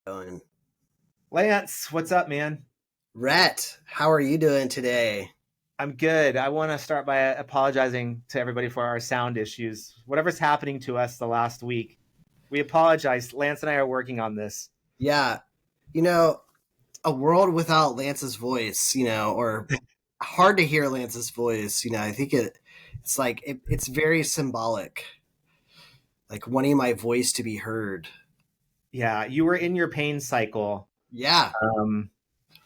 Going. Lance, what's up, man? Rhett, how are you doing today? I'm good. I want to start by apologizing to everybody for our sound issues. Whatever's happening to us the last week, we apologize. Lance and I are working on this. Yeah, you know, a world without Lance's voice, or hard to hear Lance's voice, I think it's like it's very symbolic, like wanting my voice to be heard. Yeah, you were in your pain cycle, Yeah, um,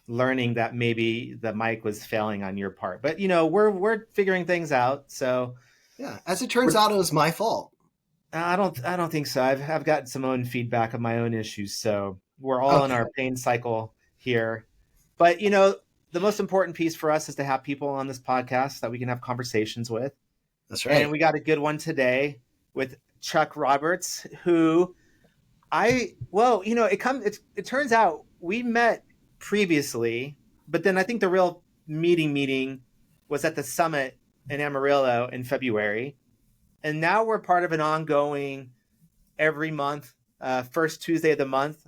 learning that maybe the mic was failing on your part. But we're figuring things out. So yeah. As it turns out, it was my fault. I don't think so. I've gotten some own feedback of my own issues. So we're all in Okay, our pain cycle here. But the most important piece for us is to have people on this podcast that we can have conversations with. that's And right. we got a good one today with Chuck Roberts, who it turns out we met previously, but then I think the real meeting was at the summit in Amarillo in February. And now we're part of an ongoing every month, first Tuesday of the month,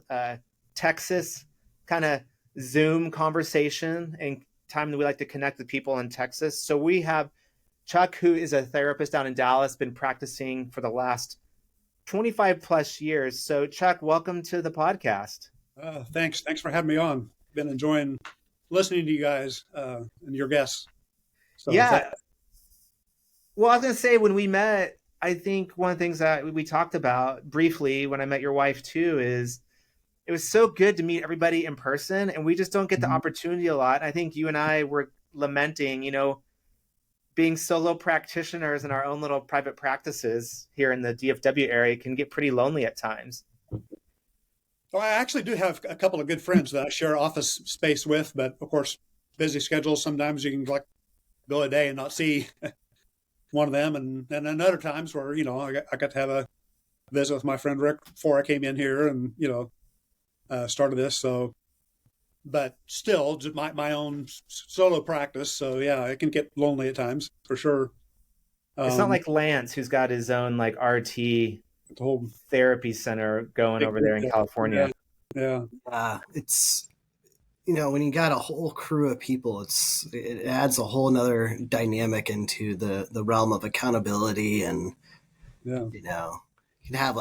Texas kind of Zoom conversation and time that we like to connect with people in Texas. So we have Chuck, who is a therapist down in Dallas, been practicing for the last 25 plus years. So Chuck, welcome to the podcast. Thanks for having me on. Been enjoying listening to you guys and your guests. So Yeah. Well, I was going to say when we met, I think one of the things that we talked about briefly when I met your wife too is it was so good to meet everybody in person, and we just don't get the opportunity a lot. I think you and I were lamenting, being solo practitioners in our own little private practices here in the DFW area can get pretty lonely at times. Well, I actually do have a couple of good friends that I share office space with, but of course, busy schedules. Sometimes you can go a day and not see one of them, and then other times where I got to have a visit with my friend Rick before I came in here, and started this. So, but still, just my own solo practice. So yeah, it can get lonely at times for sure. It's not like Lance, who's got his own like RT the whole therapy center going over there in California. Yeah. It's when you got a whole crew of people, it adds a whole nother dynamic into the realm of accountability, and you can have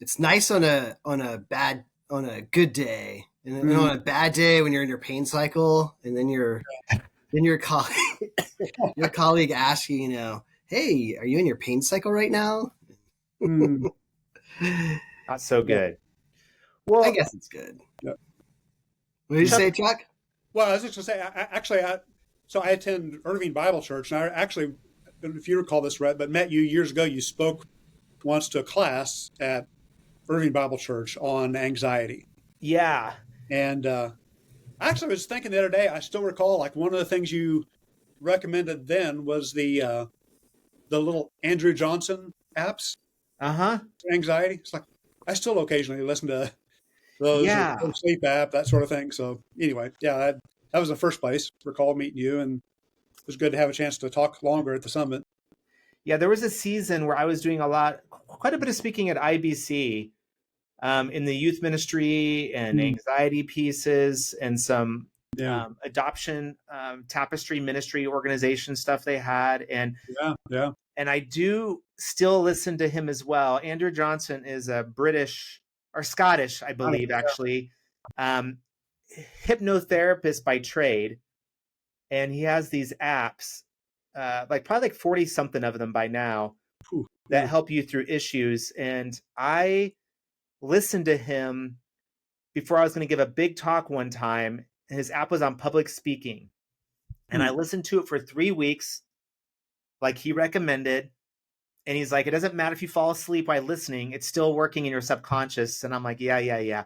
it's nice on a good day, and then on a bad day when you're in your pain cycle, and then your colleague asks you, hey, are you in your pain cycle right now? Not so good. Well, I guess it's good. Yeah. What did you say, Chuck? Well, I was just going to say, so I attend Irving Bible Church, and I actually, if you recall this, Rhett, but met you years ago. You spoke once to a class at Irving Bible Church on anxiety. Yeah. And I actually was thinking the other day, I still recall, one of the things you recommended then was the little Andrew Johnson apps. Uh-huh. Anxiety. It's I still occasionally listen to those, or sleep app, that sort of thing. So anyway, that was the first place. Recall meeting you, and it was good to have a chance to talk longer at the summit. Yeah, there was a season where I was doing quite a bit of speaking at IBC in the youth ministry and anxiety pieces and some adoption tapestry ministry organization stuff they had. And and I do still listen to him as well. Andrew Johnson is a British or Scottish, I believe, actually, hypnotherapist by trade. And he has these apps, probably 40 something of them by now, that help you through issues. And I listened to him before I was going to give a big talk one time. His app was on public speaking. And I listened to it for 3 weeks, like he recommended. And he's like, it doesn't matter if you fall asleep while listening, it's still working in your subconscious. And I'm like, yeah.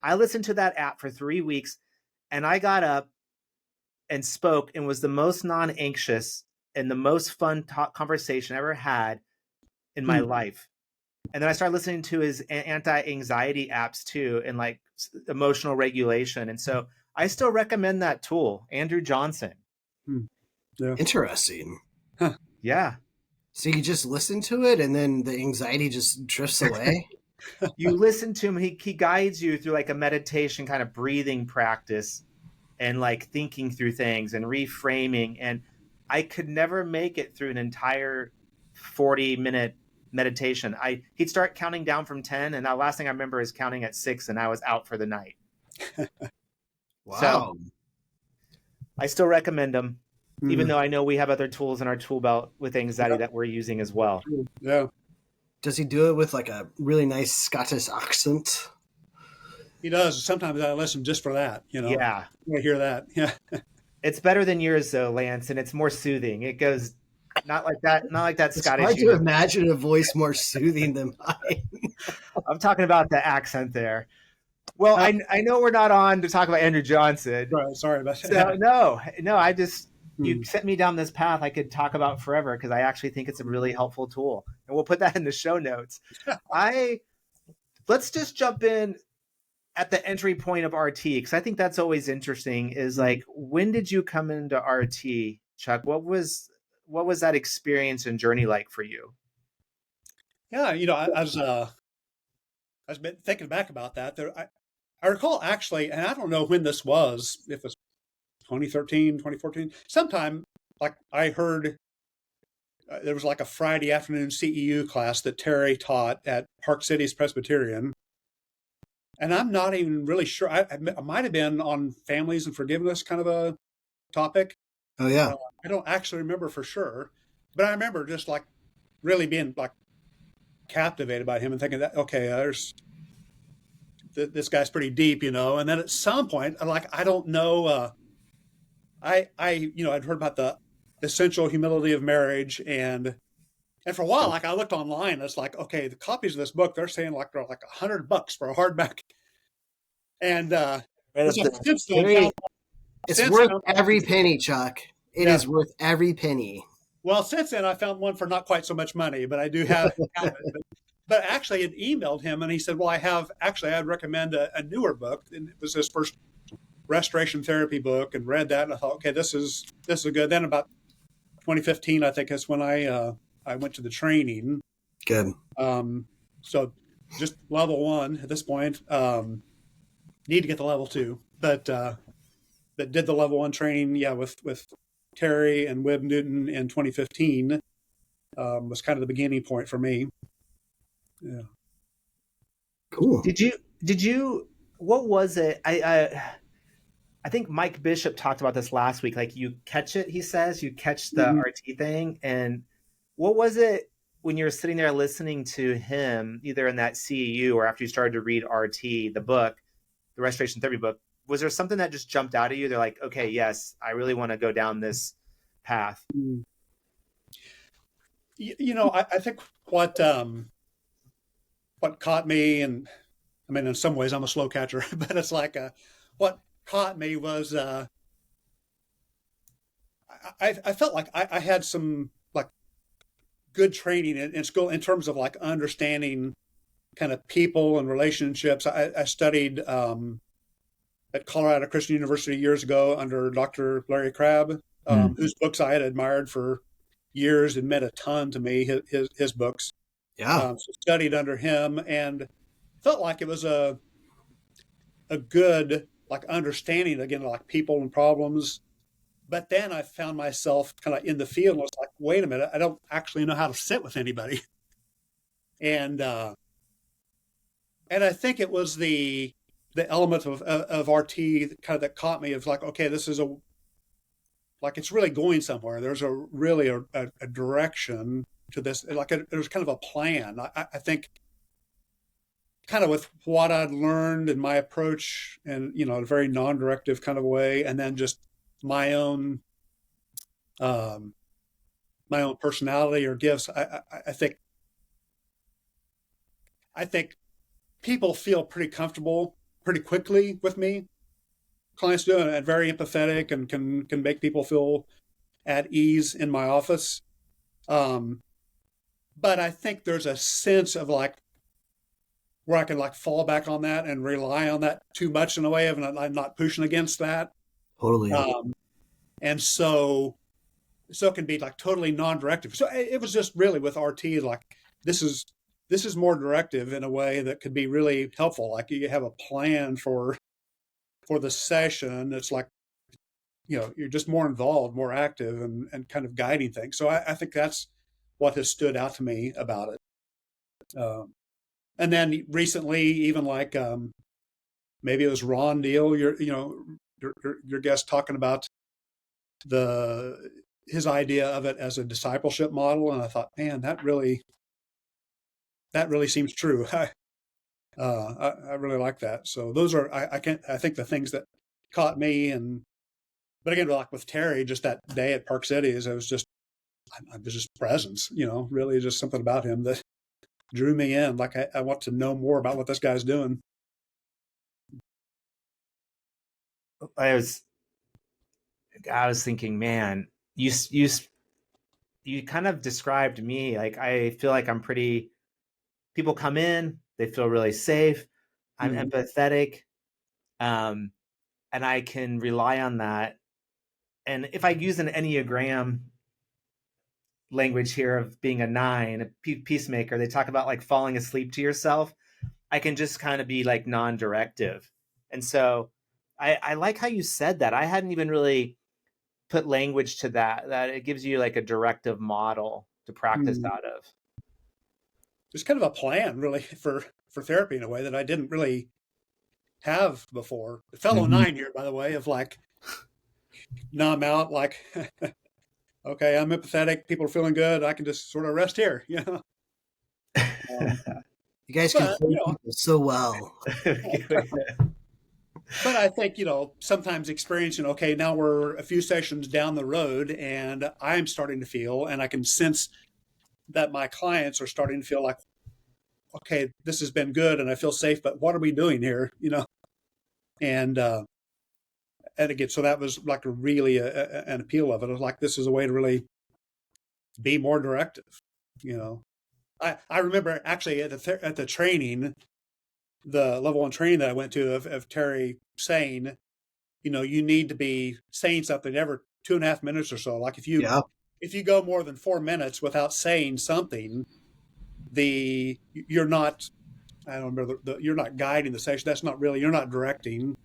I listened to that app for 3 weeks, and I got up and spoke and was the most non-anxious and the most fun conversation I ever had in my life. And then I started listening to his anti-anxiety apps too, and emotional regulation. And so I still recommend that tool, Andrew Johnson. Yeah. Interesting. Huh. Yeah. So you just listen to it, and then the anxiety just drifts away? you listen to him. He guides you through like a meditation kind of breathing practice and like thinking through things and reframing. And I could never make it through an entire 40-minute meditation. He'd start counting down from 10, and the last thing I remember is counting at 6, and I was out for the night. Wow. So I still recommend them, even though I know we have other tools in our tool belt with anxiety that we're using as well. Yeah. Does he do it with like a really nice Scottish accent? He does. Sometimes I listen just for that, Yeah. I hear that. Yeah. It's better than yours though, Lance, and it's more soothing. It goes not like that It's Scottish. hard to imagine a voice more soothing than mine. I'm talking about the accent there. Well, I know we're not on to talk about Andrew Johnson. Right, sorry about that. So, no, I just you sent me down this path I could talk about forever because I actually think it's a really helpful tool, and we'll put that in the show notes. Let's just jump in at the entry point of RT, because I think that's always interesting. Is like, when did you come into RT, Chuck? What was that experience and journey like for you? Yeah, I was been thinking back about that. I recall actually, and I don't know when this was, if it was 2013, 2014, sometime, like I heard there was like a Friday afternoon CEU class that Terry taught at Park Cities Presbyterian. And I'm not even really sure. I might have been on families and forgiveness, kind of a topic. Oh, yeah. I don't actually remember for sure, but I remember just like really being like captivated by him and thinking that, okay, this guy's pretty deep, And then at some point, I'm like, I don't know. I'd heard about the essential humility of marriage, and for a while, like I looked online, it's like, okay, the copies of this book, they're saying like they're like $100 for a hardback, and it's worth every penny, Chuck. It is worth every penny. Well, since then, I found one for not quite so much money, but I do have it. But actually, I emailed him, and he said, well, I'd recommend a newer book. And it was his first restoration therapy book, and read that, and I thought, okay, this is good. Then about 2015, I think is when I went to the training. Good. So just level 1 at this point. Need to get the level 2, but did the level 1 training, with Terry and Wib Newton in 2015. Was kind of the beginning point for me. Yeah. Cool. Did you? What was it? I think Mike Bishop talked about this last week. Like, you catch it, he says, you catch the RT thing. And what was it when you were sitting there listening to him, either in that CEU or after you started to read RT, the book, the restoration therapy book? Was there something that just jumped out at you? They're like, okay, yes, I really want to go down this path. I think what caught me, and I mean, in some ways I'm a slow catcher, but it's like what caught me was I felt like I had some like good training in school in terms of like understanding kind of people and relationships. I studied at Colorado Christian University years ago under Dr. Larry Crabb, whose books I had admired for years and meant a ton to me, his books. Yeah. So studied under him and felt like it was a good like understanding, again, like people and problems. But then I found myself kind of in the field and I was like, wait a minute, I don't actually know how to sit with anybody. And I think it was the element of RT kind of that caught me, of like, okay, this is like it's really going somewhere. There's really a direction to this. Like there's kind of a plan. I think kind of with what I'd learned in my approach and, a very non-directive kind of way. And then just my own personality or gifts. I think people feel pretty comfortable pretty quickly with me. Clients do, and very empathetic and can make people feel at ease in my office. But I think there's a sense of like where I can like fall back on that and rely on that too much in a way of I'm not pushing against that. Totally. And so it can be like totally non-directive. So it was just really with RT, like this is this is more directive in a way that could be really helpful. Like you have a plan for the session. It's like, you're just more involved, more active, and kind of guiding things. So I think that's what has stood out to me about it. And then recently, even like maybe it was Ron Deal, your guest talking about his idea of it as a discipleship model, and I thought, man, that really seems true. I really like that. So those are I think the things that caught me. But again, like with Terry, just that day at Park City, I was just presence, really just something about him that drew me in. Like I want to know more about what this guy's doing. I was thinking, man, you kind of described me. Like, I feel like people come in, they feel really safe. I'm empathetic. And I can rely on that. And if I use an Enneagram language here of being a 9, a peacemaker, they talk about like falling asleep to yourself. I can just kind of be like non-directive. And so I like how you said that. I hadn't even really put language to that it gives you like a directive model to practice out of. There's kind of a plan really for therapy in a way that I didn't really have before. The fellow 9 here, by the way, of like, numb out, like, okay, I'm empathetic. People are feeling good. I can just sort of rest here, You guys can play people so well. But I think, sometimes experiencing, okay, now we're a few sessions down the road and I'm starting to feel, and I can sense that my clients are starting to feel like, okay, this has been good and I feel safe, but what are we doing here? And again, so that was like really an appeal of it. It was like, this is a way to really be more directive. I remember actually at the training, the level 1 training that I went to of Terry saying, you need to be saying something every 2.5 minutes or so. Like if you go more than 4 minutes without saying something, you're not, I don't remember, you're not guiding the session. That's not really, you're not directing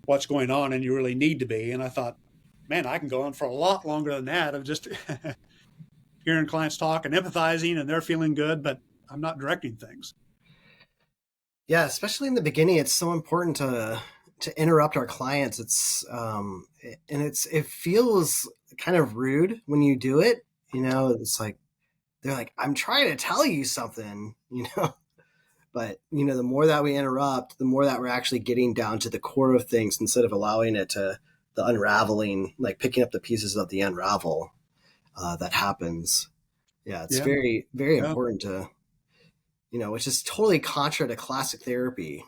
what's going on, and you really need to be. And I thought, man, I can go on for a lot longer than that of just hearing clients talk and empathizing and they're feeling good, but I'm not directing things. Yeah, especially in the beginning, it's so important to interrupt our clients. It feels kind of rude when you do it. It's like they're like, I'm trying to tell you something, But the more that we interrupt, the more that we're actually getting down to the core of things instead of allowing it to the unraveling, like picking up the pieces of the unravel that happens. Yeah, it's very, very important to. Which is totally contra to classic therapy.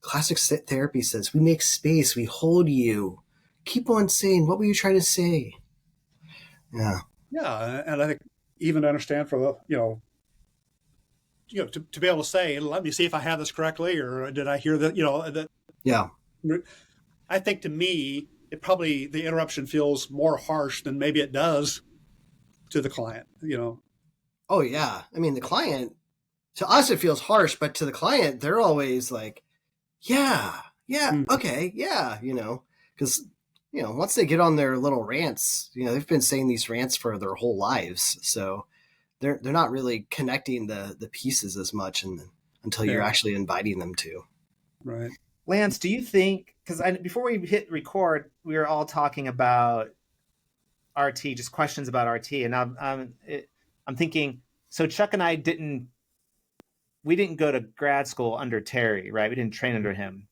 Classic therapy says we make space, we hold you, keep on saying, what were you trying to say? Yeah. Yeah. And I think even to understand for the, to be able to say, let me see if I have this correctly, or did I hear that, that. Yeah. I think to me, the interruption feels more harsh than maybe it does to the client, Oh yeah. I mean, the client, to us, it feels harsh, but to the client, they're always like, yeah, okay, yeah, because, once they get on their little rants, they've been saying these rants for their whole lives. So they're not really connecting the pieces as much until you're actually inviting them to. Right. Lance, do you think, because before we hit record, we were all talking about RT, just questions about RT. And I'm thinking, so Chuck and I we didn't go to grad school under Terry, right? We didn't train under him.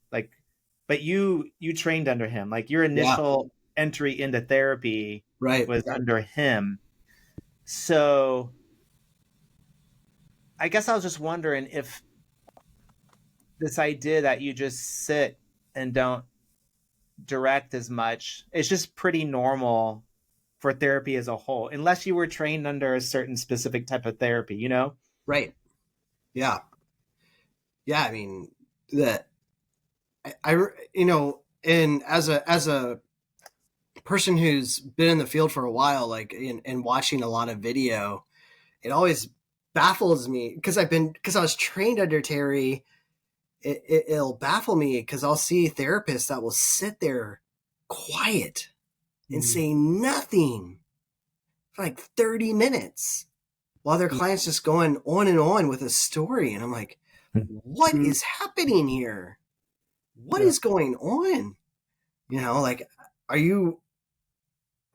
But you trained under him. Like your initial entry into therapy was under him. So I guess I was just wondering if this idea that you just sit and don't direct as much, it's just pretty normal for therapy as a whole, unless you were trained under a certain specific type of therapy, Right. Yeah. Yeah. I mean, that and as a person who's been in the field for a while, like and watching a lot of video, it always baffles me because I was trained under Terry. It'll baffle me because I'll see therapists that will sit there quiet and say nothing for like 30 minutes while their client's just going on and on with a story. And I'm like, what is happening here? What is going on? You know, like, are you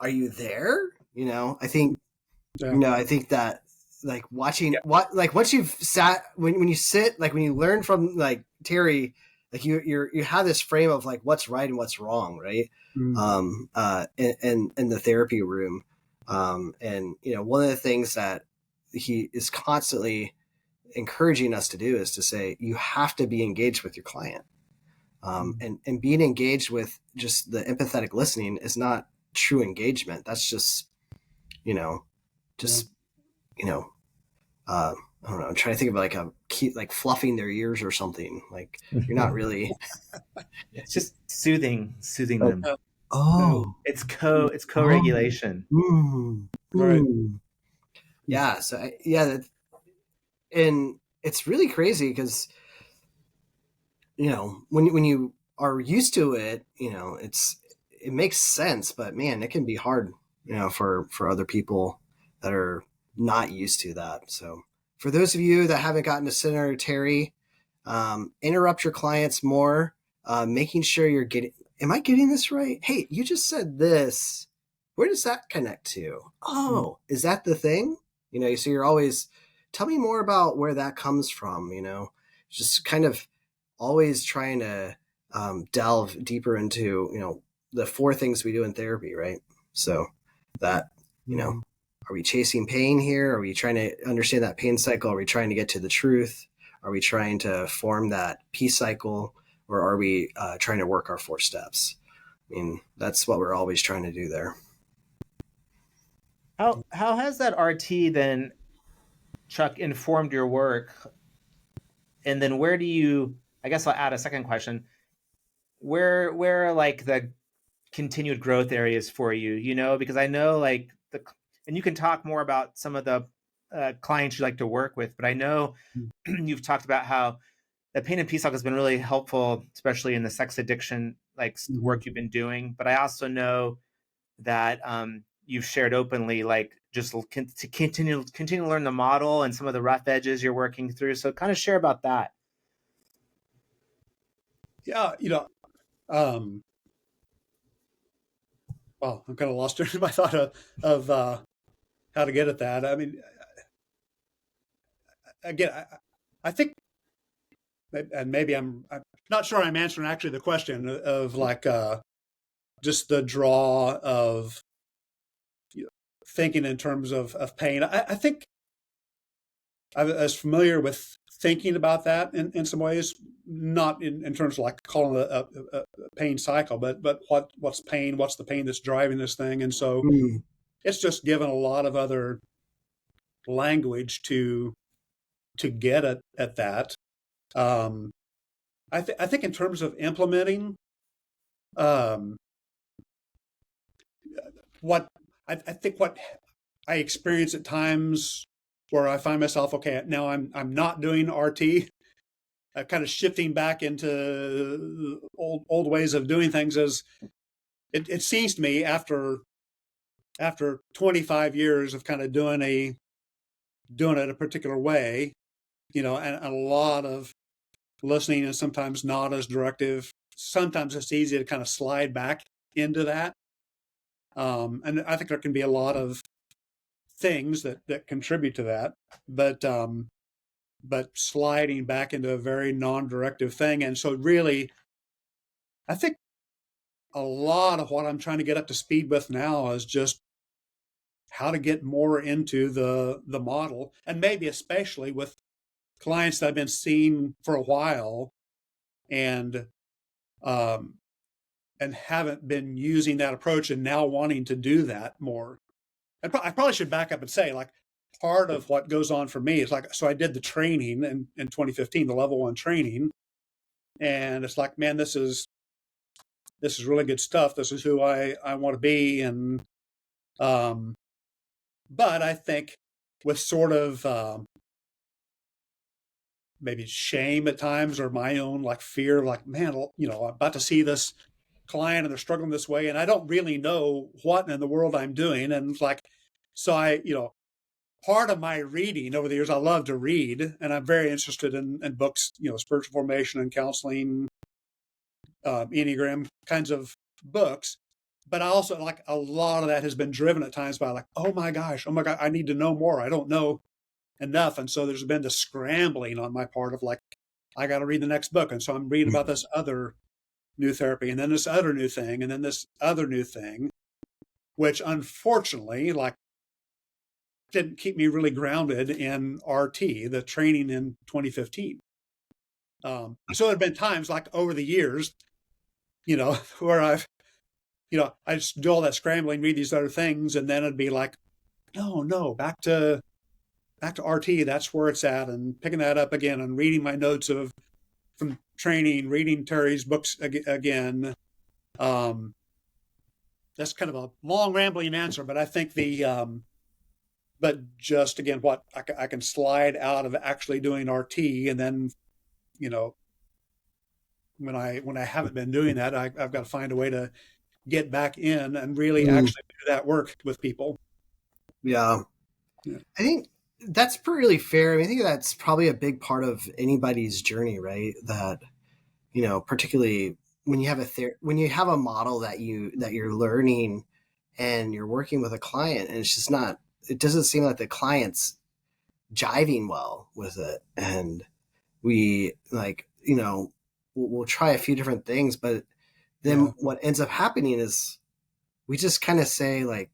there? You know, I think that like watching like once you've sat, when you sit, like when you learn from like Terry, like you have this frame of like what's right and what's wrong, right? In the therapy room. And you know, one of the things that he is constantly encouraging us to do is to say, you have to be engaged with your client. And being engaged with just the empathetic listening is not true engagement. That's just, you know, I don't know. I'm trying to think of like like fluffing their ears or something. Like you're not really. It's just soothing them. Oh, it's co-regulation. Right. Yeah. So and it's really crazy because, you know, when you are used to it, you know, it makes sense, but man, it can be hard, you know, for other people that are not used to that. So for those of you that haven't gotten to sit under Terry, interrupt your clients more, making sure you're am I getting this right? Hey, you just said this. Where does that connect to? Oh, is that the thing? You know, so you're always, tell me more about where that comes from, you know, just kind of always trying to delve deeper into, you know, the 4 things we do in therapy, right? So that, you know, are we chasing pain here? Are we trying to understand that pain cycle? Are we trying to get to the truth? Are we trying to form that peace cycle? Or are we trying to work our 4 steps? I mean, that's what we're always trying to do there. How has that RT then, Chuck, informed your work? And then where do you, I guess I'll add a second question. Where are like the continued growth areas for you, you know, because I know like and you can talk more about some of the clients you like to work with, but I know you've talked about how the pain and peace talk has been really helpful, especially in the sex addiction, like work you've been doing. But I also know that you've shared openly, like just to continue to learn the model and some of the rough edges you're working through. So kind of share about that. Yeah, you know, well, I'm kind of lost in my thought of how to get at that. I mean, again, I think, and maybe I'm not sure I'm answering actually the question of like just the draw of, you know, thinking in terms of pain. I think I was familiar with thinking about that in some ways, not in terms of like calling it a pain cycle, but what's pain, what's the pain that's driving this thing, and so it's just given a lot of other language to get at that. I think in terms of implementing, um, what I think what I experience at times where I find myself, okay, now I'm not doing RT, kind of shifting back into old ways of doing things. As it seems to me after 25 years of kind of doing it a particular way, you know, and a lot of listening and sometimes not as directive. Sometimes it's easy to kind of slide back into that. And I think there can be a lot of things that contribute to that, but sliding back into a very non-directive thing. And so really, I think a lot of what I'm trying to get up to speed with now is just how to get more into the model, and maybe especially with clients that I've been seeing for a while and haven't been using that approach and now wanting to do that more. I probably should back up and say, like, part of what goes on for me is like, so I did the training in 2015, the level 1 training. And it's like, man, this is really good stuff. This is who I want to be. And, but I think with sort of maybe shame at times, or my own like fear, like, man, I'm about to see this client and they're struggling this way, and I don't really know what in the world I'm doing. And like, so part of my reading over the years, I love to read, and I'm very interested in books, spiritual formation and counseling, Enneagram kinds of books. But I also, like, a lot of that has been driven at times by like, oh my God, I need to know more. I don't know enough. And so there's been the scrambling on my part of like, I got to read the next book. And so I'm reading about this other new therapy, and then this other new thing, and then this other new thing, which unfortunately, like, didn't keep me really grounded in RT, the training in 2015. So there have been times like over the years, where I just do all that scrambling, read these other things, and then it'd be like, no, back to RT. That's where it's at, and picking that up again and reading my notes from training, reading Terry's books again. That's kind of a long rambling answer, but I think but just again, what I can slide out of actually doing RT, and then, when I haven't been doing that, I've got to find a way to get back in and really actually do that work with people. Yeah. I think that's really fair. I mean, I think that's probably a big part of anybody's journey, right? That, particularly when you have a model that you're learning and you're working with a client, and it's just not, it doesn't seem like the client's jiving well with it. And we we'll try a few different things, but then what ends up happening is we just kind of say like,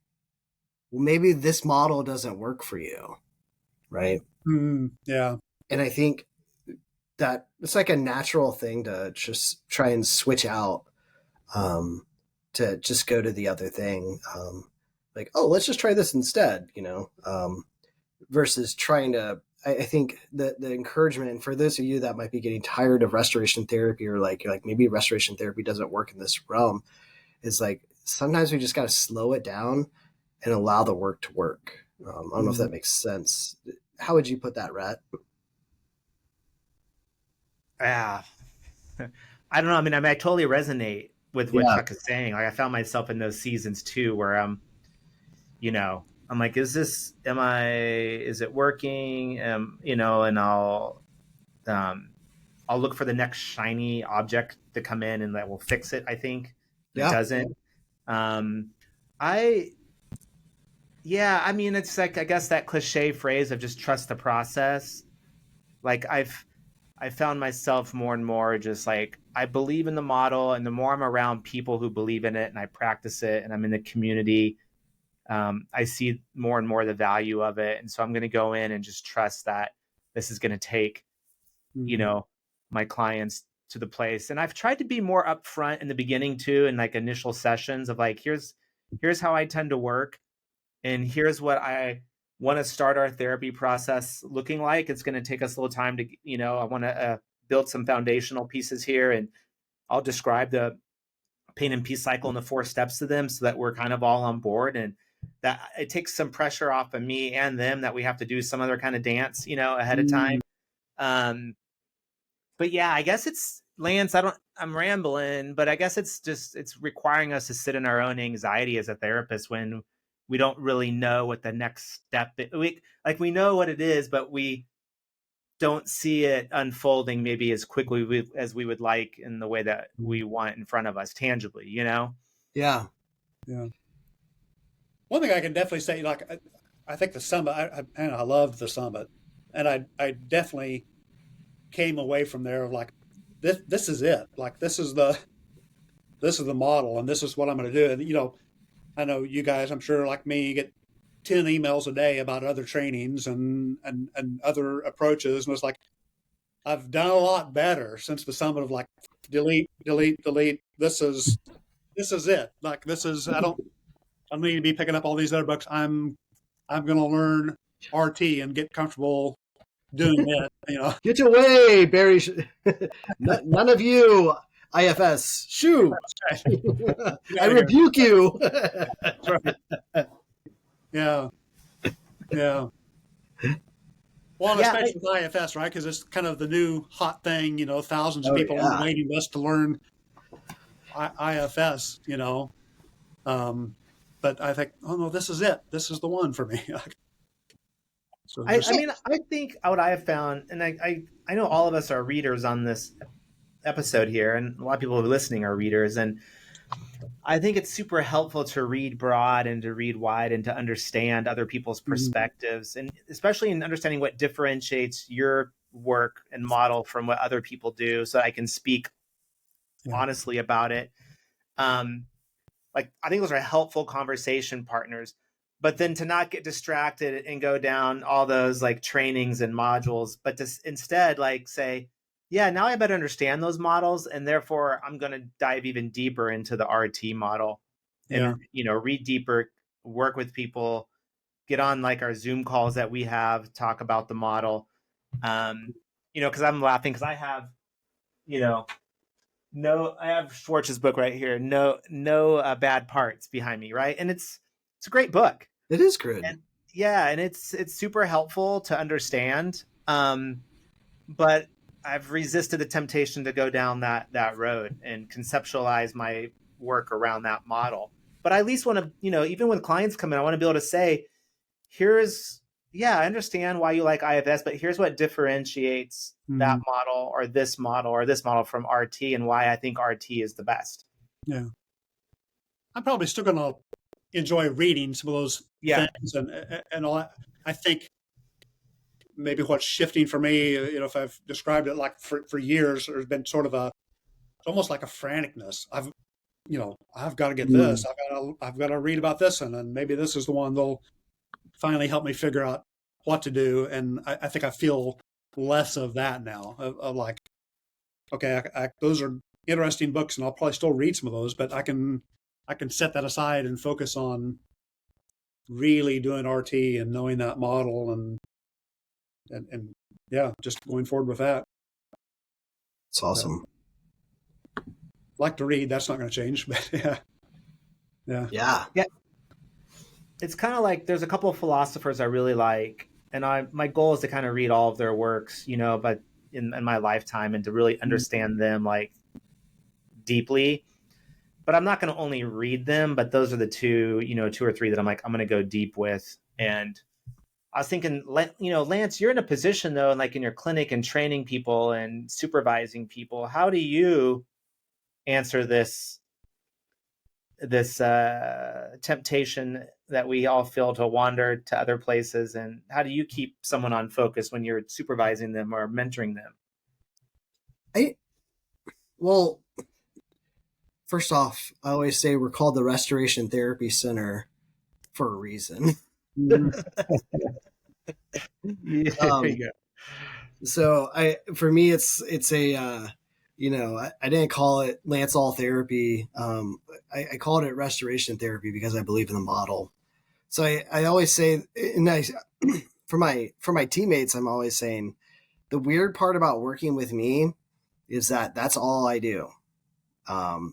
well, maybe this model doesn't work for you. Right. Yeah. And I think that it's like a natural thing to just try and switch out, to just go to the other thing. Like, oh, let's just try this instead, versus trying to, I think the encouragement, and for those of you that might be getting tired of restoration therapy, or like maybe restoration therapy doesn't work in this realm, is like, sometimes we just got to slow it down and allow the work to work. I don't know if that makes sense. How would you put that, Rhett? Yeah. I don't know. I mean, I totally resonate with what Chuck is saying. Like, I found myself in those seasons too, where I'm like, is it working? And I'll look for the next shiny object to come in and that will fix it. I think it doesn't. I mean, it's like, I guess that cliche phrase of just trust the process. Like, I found myself more and more just like, I believe in the model, and the more I'm around people who believe in it and I practice it and I'm in the community, I see more and more the value of it. And so I'm going to go in and just trust that this is going to take, my clients to the place. And I've tried to be more upfront in the beginning too, in like initial sessions of like, here's how I tend to work. And here's what I want to start our therapy process looking like. It's going to take us a little time to, I want to build some foundational pieces here, and I'll describe the pain and peace cycle and the 4 steps to them so that we're kind of all on board, and that it takes some pressure off of me and them that we have to do some other kind of dance, ahead of time. But yeah, I guess it's, Lance, I'm rambling, but I guess it's requiring us to sit in our own anxiety as a therapist when we don't really know what the next step is. We know what it is, but we don't see it unfolding maybe as quickly as we would like in the way that we want in front of us tangibly, Yeah. Yeah. One thing I can definitely say, like, I think the summit, I loved the summit, and I definitely came away from there of like, this is it. Like, this is the model, and this is what I'm going to do. And, I know you guys, I'm sure, like me, get 10 emails a day about other trainings and other approaches. And it's like, I've done a lot better since the summit of like, delete. This is it. Like, I don't need to be picking up all these other books. I'm going to learn RT and get comfortable doing it, Get away, Barry. None of you, IFS. Shoo. I rebuke you. Yeah. Well, Well, especially with IFS, right? Because it's kind of the new hot thing, thousands of people on the waiting list to learn IFS, but I think, oh no, this is it. This is the one for me. So I think what I have found, and I know all of us are readers on this episode here, and a lot of people who are listening are readers, and I think it's super helpful to read broad and to read wide and to understand other people's perspectives, and especially in understanding what differentiates your work and model from what other people do, so I can speak honestly about it. I think those are helpful conversation partners, but then to not get distracted and go down all those trainings and modules, but to instead say, yeah, now I better understand those models, and therefore I'm going to dive even deeper into the RT model and, read deeper, work with people, get on our Zoom calls that we have, talk about the model. Because I'm laughing because I have, I have Schwartz's book right here. No bad parts behind me. Right. And it's a great book. It is good. And it's super helpful to understand. But I've resisted the temptation to go down that road and conceptualize my work around that model. But I at least want to, even when clients come in, I want to be able to say, I understand why you like IFS, but here's what differentiates that model or this model from RT, and why I think RT is the best. Yeah. I'm probably still going to enjoy reading some of those things and all that. I think maybe what's shifting for me, if I've described it for years, there's been sort of almost like a franticness. I've got to get this. I've got to read about this, and then maybe this is the one that'll finally help me figure out what to do. And I think I feel less of that now. Of okay, those are interesting books, and I'll probably still read some of those, but I can set that aside and focus on really doing RT and knowing that model and just going forward with that. It's awesome. Like to read, that's not going to change, but yeah. It's kind of there's a couple of philosophers I really like, and my goal is to kind of read all of their works, but in my lifetime, and to really understand them deeply. But I'm not going to only read them, but those are the two or three that I'm going to go deep with. And I was thinking, Lance, you're in a position though, in your clinic and training people and supervising people. How do you answer this temptation that we all feel to wander to other places? And how do you keep someone on focus when you're supervising them or mentoring them? Well, first off, I always say we're called the Restoration Therapy Center for a reason. So for me, it's a, I didn't call it Lance All Therapy. I called it Restoration Therapy because I believe in the model. So I always say, and for my teammates, I'm always saying the weird part about working with me is that that's all I do.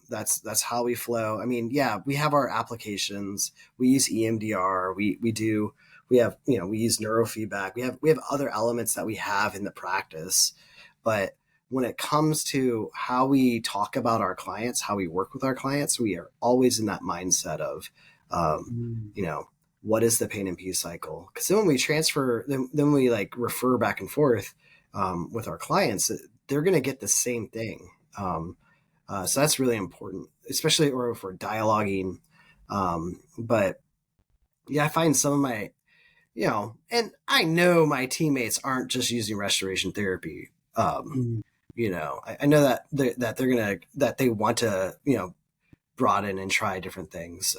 That's how we flow. I mean, we have our applications. We use EMDR. We use neurofeedback. We have other elements that we have in the practice, but when it comes to how we talk about our clients, how we work with our clients, we are always in that mindset of, what is the pain and peace cycle? Because then when we transfer, then we refer back and forth with our clients, they're going to get the same thing. So that's really important, especially if we're dialoguing. But I find some of my, and I know my teammates aren't just using restoration therapy. I know that that they want to, broaden and try different things,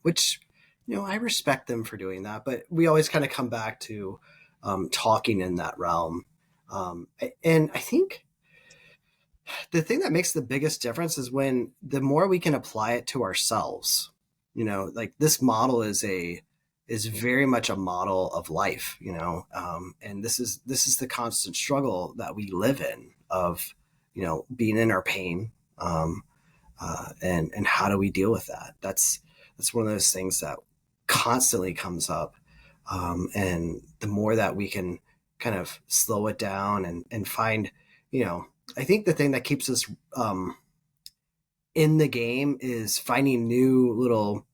which, I respect them for doing that, but we always kind of come back to talking in that realm. And I think the thing that makes the biggest difference is when the more we can apply it to ourselves, this model is very much a model of life, and this is the constant struggle that we live in of, being in our pain, and how do we deal with that? That's one of those things that constantly comes up. And the more that we can kind of slow it down and find, I think the thing that keeps us in the game is finding new little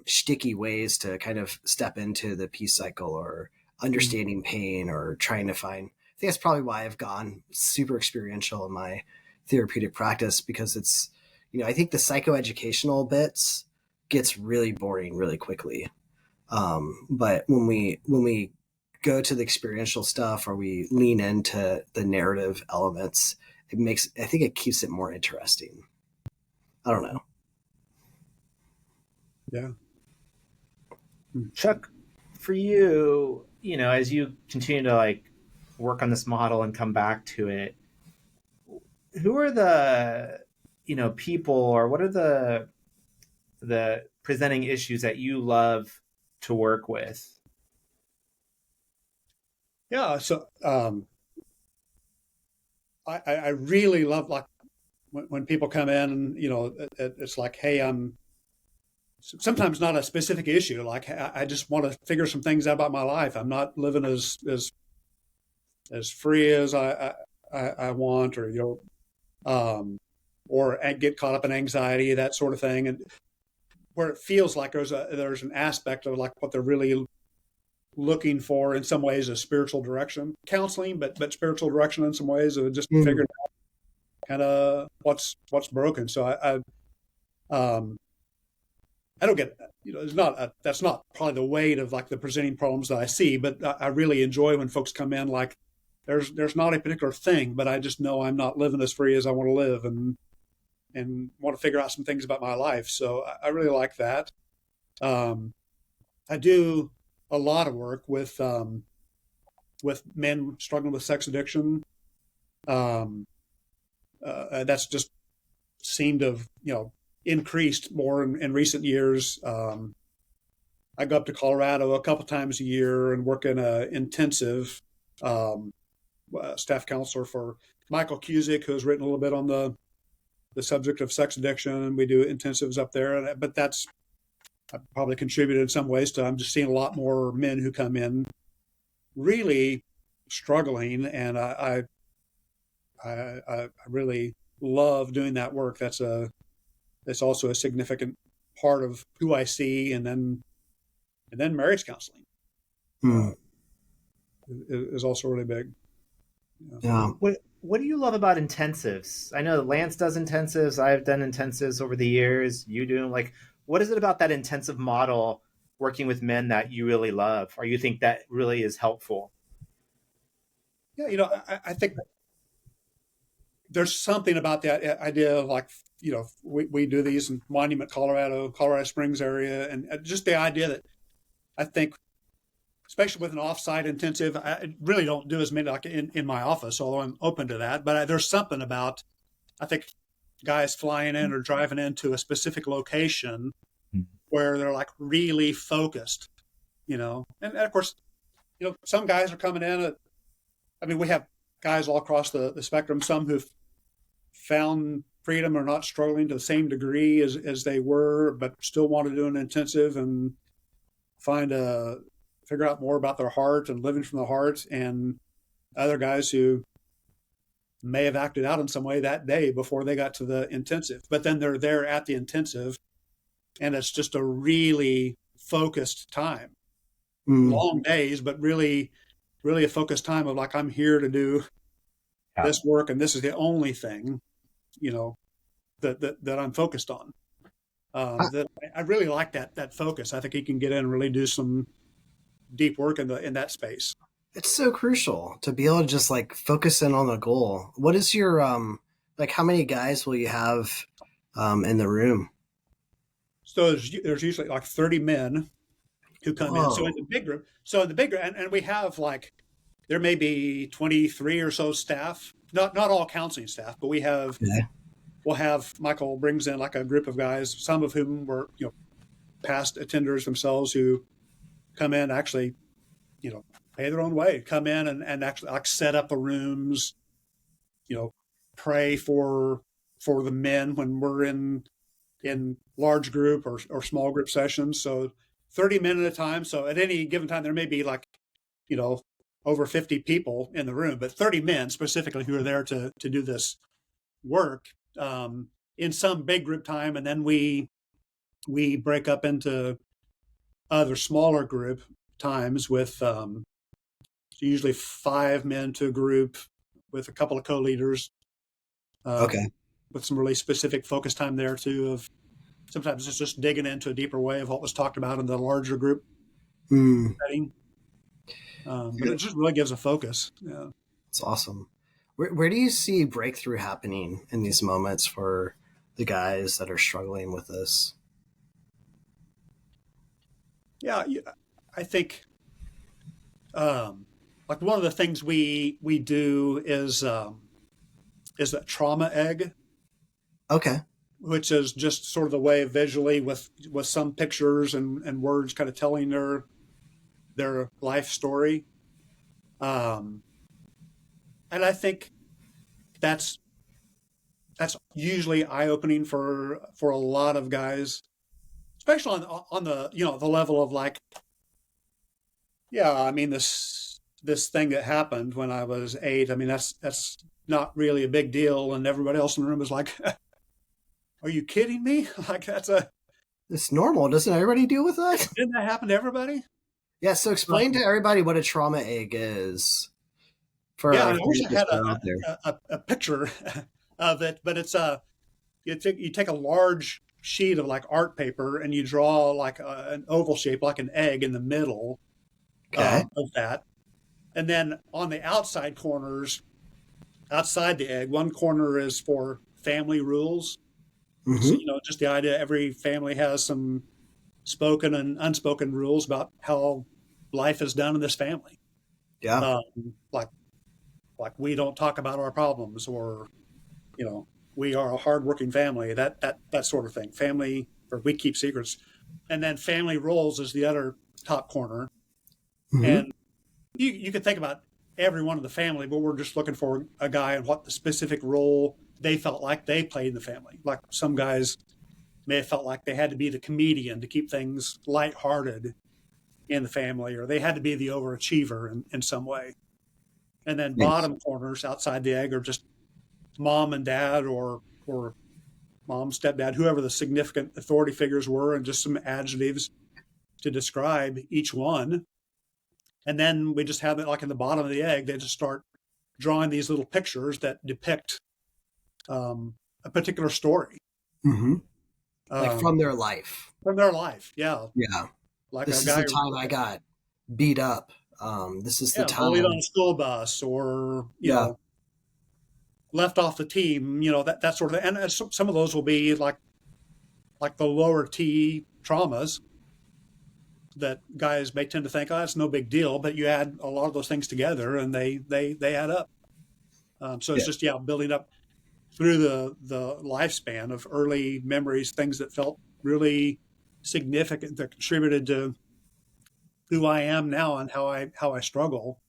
sticky ways to kind of step into the peace cycle or understanding pain or trying to find. I think that's probably why I've gone super experiential in my therapeutic practice, because it's, I think the psychoeducational bits gets really boring really quickly. But when we go to the experiential stuff, or we lean into the narrative elements, I think it keeps it more interesting. I don't know. Yeah. Chuck, for you, as you continue to like work on this model and come back to it, who are the, people, or what are the presenting issues that you love to work with? Yeah. So, I really love, like, when people come in and, it's like, hey, I'm sometimes not a specific issue. Like, I just want to figure some things out about my life. I'm not living as free as I want, or get caught up in anxiety, that sort of thing. And where it feels like there's an aspect of like what they're really looking for in some ways, a spiritual direction, counseling, but spiritual direction in some ways, of just figuring out kind of what's broken. So I don't get, that's not probably the weight of like the presenting problems that I see, but I really enjoy when folks come in like, there's not a particular thing, but I just know I'm not living as free as I want to live, and want to figure out some things about my life. So I really like that. I do a lot of work with men struggling with sex addiction. That's just seemed to have, increased more in recent years. I go up to Colorado a couple times a year and work in a intensive, staff counselor for Michael Cusick, who's written a little bit on the subject of sex addiction, and we do intensives up there. But that's probably contributed in some ways to, I'm just seeing a lot more men who come in really struggling, and I really love doing that work. That's also a significant part of who I see, and then marriage counseling is also really big. Yeah. What do you love about intensives? I know Lance does intensives. I've done intensives over the years. You do. Like, what is it about that intensive model working with men that you really love, or you think that really is helpful? Yeah, I think there's something about that idea of like, we do these in Monument, Colorado Springs area, and just the idea that I think, especially with an offsite intensive, I really don't do as many like in my office, although I'm open to that. But there's something about, I think, guys flying in or driving into a specific location where they're like really focused, and of course, some guys are coming in. We have guys all across the spectrum, some who've found freedom or not struggling to the same degree as they were, but still want to do an intensive and figure out more about their heart and living from the heart, and other guys who may have acted out in some way that day before they got to the intensive, but then they're there at the intensive, and it's just a really focused time. Long days, but really, really a focused time of like, I'm here to do this work, and this is the only thing, that I'm focused on. That I really like that focus. I think he can get in and really do some deep work in that space. It's so crucial to be able to just like focus in on the goal. What is your like, how many guys will you have in the room? So there's usually like 30 men who come in. So in the big group, and we have like, there may be 23 or so staff, not all counseling staff, but we'll have, Michael brings in like a group of guys, some of whom were, past attenders themselves, who come in, actually, pay their own way, come in and actually like set up the rooms, pray for the men when we're in large group or small group sessions. So 30 men at a time. So at any given time, there may be like, over 50 people in the room, but 30 men specifically who are there to do this work in some big group time. And then we break up into other smaller group times with usually 5 men to a group with a couple of co-leaders. Okay. With some really specific focus time there too, of sometimes it's just digging into a deeper way of what was talked about in the larger group setting. But it just really gives a focus. Yeah. It's awesome. Where do you see breakthrough happening in these moments for the guys that are struggling with this? Yeah, I think like one of the things we do is a trauma egg. Okay. Which is just sort of the way visually with some pictures and words kind of telling their life story. And I think that's usually eye-opening for a lot of guys, especially on the the level of like, yeah, I mean this thing that happened when I was 8. I mean that's not really a big deal, and everybody else in the room was like, "Are you kidding me? Like it's normal. Doesn't everybody deal with that? Didn't that happen to everybody?" Yeah. So explain to everybody what a trauma egg is. I wish I had a picture of it, but it's you take a large sheet of like art paper and you draw like an oval shape, like an egg in the middle of that, and then on the outside corners, outside the egg, one corner is for family rules. Mm-hmm. So just the idea every family has some spoken and unspoken rules about how life is done in this family. Yeah, like we don't talk about our problems, or we are a hardworking family, that sort of thing. Family, or we keep secrets. And then family roles is the other top corner. Mm-hmm. And you could think about every one of the family, but we're just looking for a guy and what the specific role they felt like they played in the family. Like some guys may have felt like they had to be the comedian to keep things lighthearted in the family, or they had to be the overachiever in some way. And then bottom corners outside the egg are just mom and dad, or mom, stepdad, whoever the significant authority figures were, and just some adjectives to describe each one. And then we just have it like in the bottom of the egg, they just start drawing these little pictures that depict a particular story. Mm-hmm. Like from their life. From their life, yeah. Yeah. Like this is the time I got beat up. This is the time. Bullied on a school bus, or, you know, left off the team, that sort of thing. And some of those will be like the lower T traumas that guys may tend to think, oh, it's no big deal, but you add a lot of those things together and they add up. So it's just, building up through the lifespan of early memories, things that felt really significant, that contributed to who I am now and how I struggle.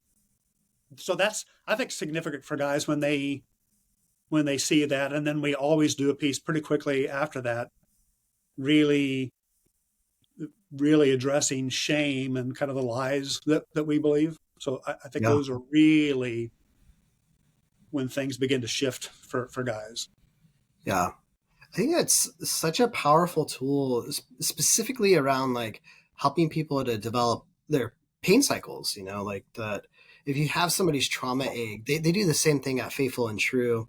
So that's, I think, significant for guys when they see that. And then we always do a piece pretty quickly after that, really addressing shame and kind of the lies that we believe. So I think those are really when things begin to shift for guys. Yeah. I think that's such a powerful tool, specifically around like helping people to develop their pain cycles, like that. If you have somebody's trauma egg, they do the same thing at Faithful and True,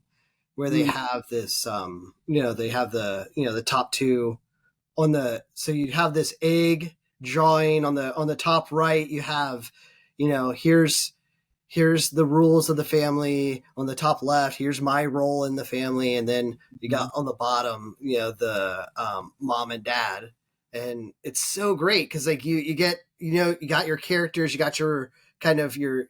where they have this, they have the top two so you have this egg drawing on the top right, you have, here's the rules of the family. On the top left, here's my role in the family. And then you got on the bottom, the mom and dad. And it's so great because like you get, you got your characters, you got your kind of your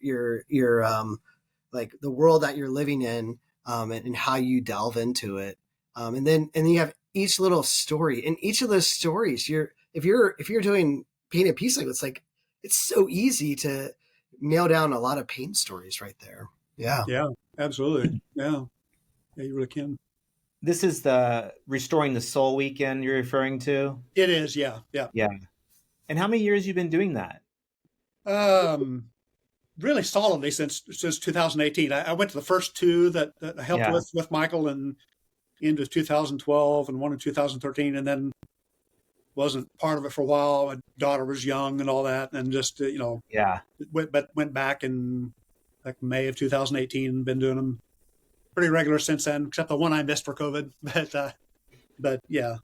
like the world that you're living in, and how you delve into it. And then you have each little story. In each of those stories, if you're doing pain and peace, it's so easy to nail down a lot of pain stories right there. Yeah. Yeah, absolutely. Yeah. Yeah, you really can. This is the Restoring the Soul weekend you're referring to? It is, yeah. Yeah. And how many years have you been doing that? really solidly since 2018. I went to the first two that I helped with Michael and into 2012 and one in 2013, and then wasn't part of it for a while. My daughter was young and all that, and just went back in like May of 2018. Been doing them pretty regular since then, except the one I missed for COVID. But yeah,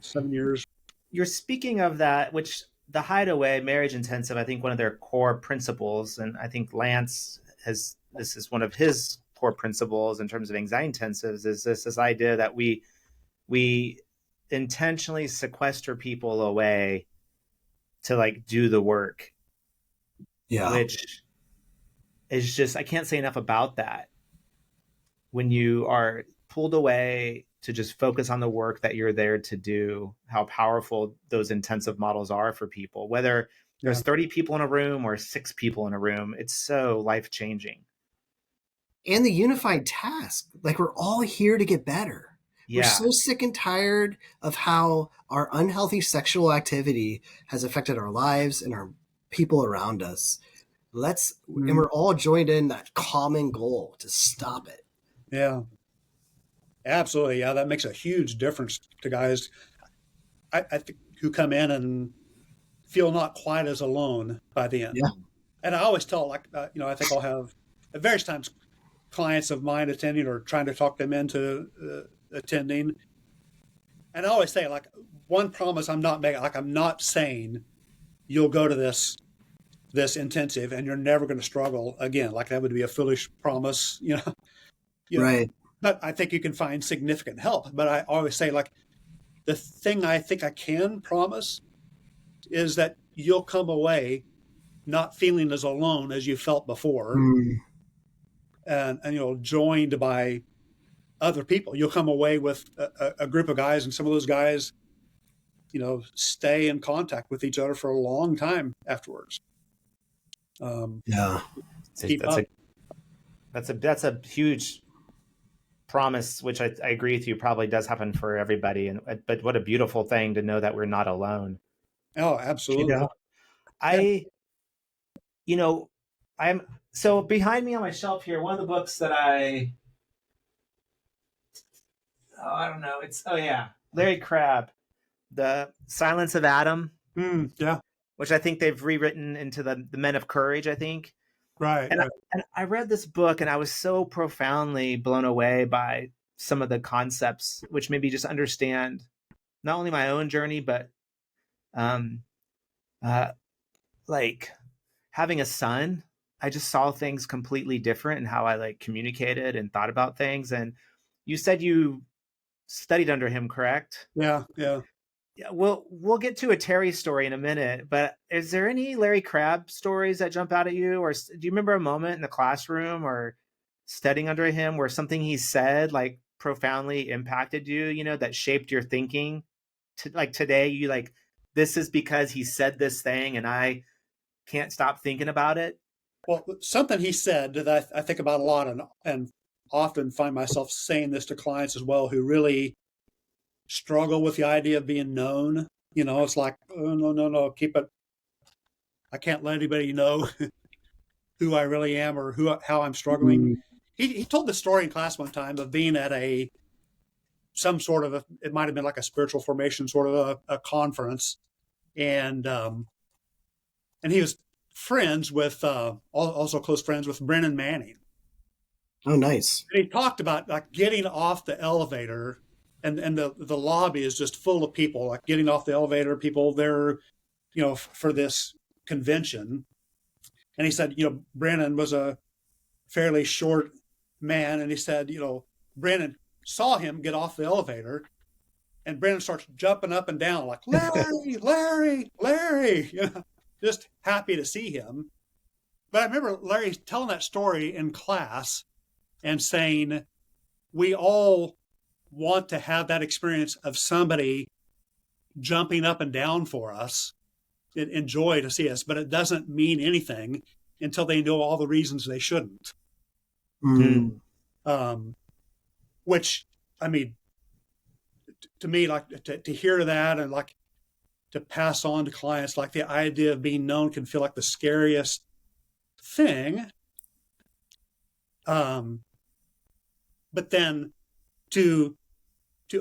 7 years. You're speaking of that, which the Hideaway Marriage Intensive, I think one of their core principles, and I think Lance this is one of his core principles in terms of anxiety intensives, is this idea that we intentionally sequester people away to like do the work. Yeah. Which is just, I can't say enough about that. When you are pulled away to just focus on the work that you're there to do, how powerful those intensive models are for people, whether there's 30 people in a room or 6 people in a room, it's so life-changing. And the unified task, like we're all here to get better. Yeah. We're so sick and tired of how our unhealthy sexual activity has affected our lives and our people around us. And we're all joined in that common goal to stop it. Yeah, absolutely. Yeah, that makes a huge difference to guys I think who come in and feel not quite as alone by the end. Yeah. And I always tell, I think I'll have at various times clients of mine attending or trying to talk them into attending. And I always say, like, one promise I'm not making, like, I'm not saying you'll go to this intensive and you're never going to struggle again. Like, that would be a foolish promise, Right. But I think you can find significant help. But I always say, like, the thing I think I can promise is that you'll come away not feeling as alone as you felt before. And joined by other people. You'll come away with a group of guys, and some of those guys, stay in contact with each other for a long time afterwards. That's a huge promise, which I agree with you, probably does happen for everybody. But what a beautiful thing to know that we're not alone. Oh, absolutely. I'm so behind me on my shelf here, one of the books that I don't know. Larry Crabb, The Silence of Adam. Which I think they've rewritten into the Men of Courage, I think. Right. And I read this book and I was so profoundly blown away by some of the concepts, which made me just understand not only my own journey, but like having a son. I just saw things completely different in how I like communicated and thought about things. And you said you studied under him, correct? Yeah. We'll get to a Terry story in a minute, but is there any Larry Crabb stories that jump out at you? Or do you remember a moment in the classroom or studying under him where something he said like profoundly impacted you, that shaped your thinking? Like today, you like, this is because he said this thing and I can't stop thinking about it? Well, something he said that I think about a lot and often find myself saying this to clients as well who really struggle with the idea of being known. It's like, oh, no, keep it. I can't let anybody know who I really am or how I'm struggling. He told the story in class one time of being at some sort of it might have been like a spiritual formation sort of a conference, and he was friends with also close friends with Brennan Manning. Oh, nice. And he talked about like getting off the elevator. And the lobby is just full of people, like getting off the elevator, people there, for this convention. And he said, Brennan was a fairly short man. And he said, Brennan saw him get off the elevator and Brennan starts jumping up and down like, Larry, just happy to see him. But I remember Larry telling that story in class and saying, we all want to have that experience of somebody jumping up and down for us in joy to see us, but it doesn't mean anything until they know all the reasons they shouldn't. Which, I mean, to me, like to hear that and like to pass on to clients, like the idea of being known can feel like the scariest thing. But then to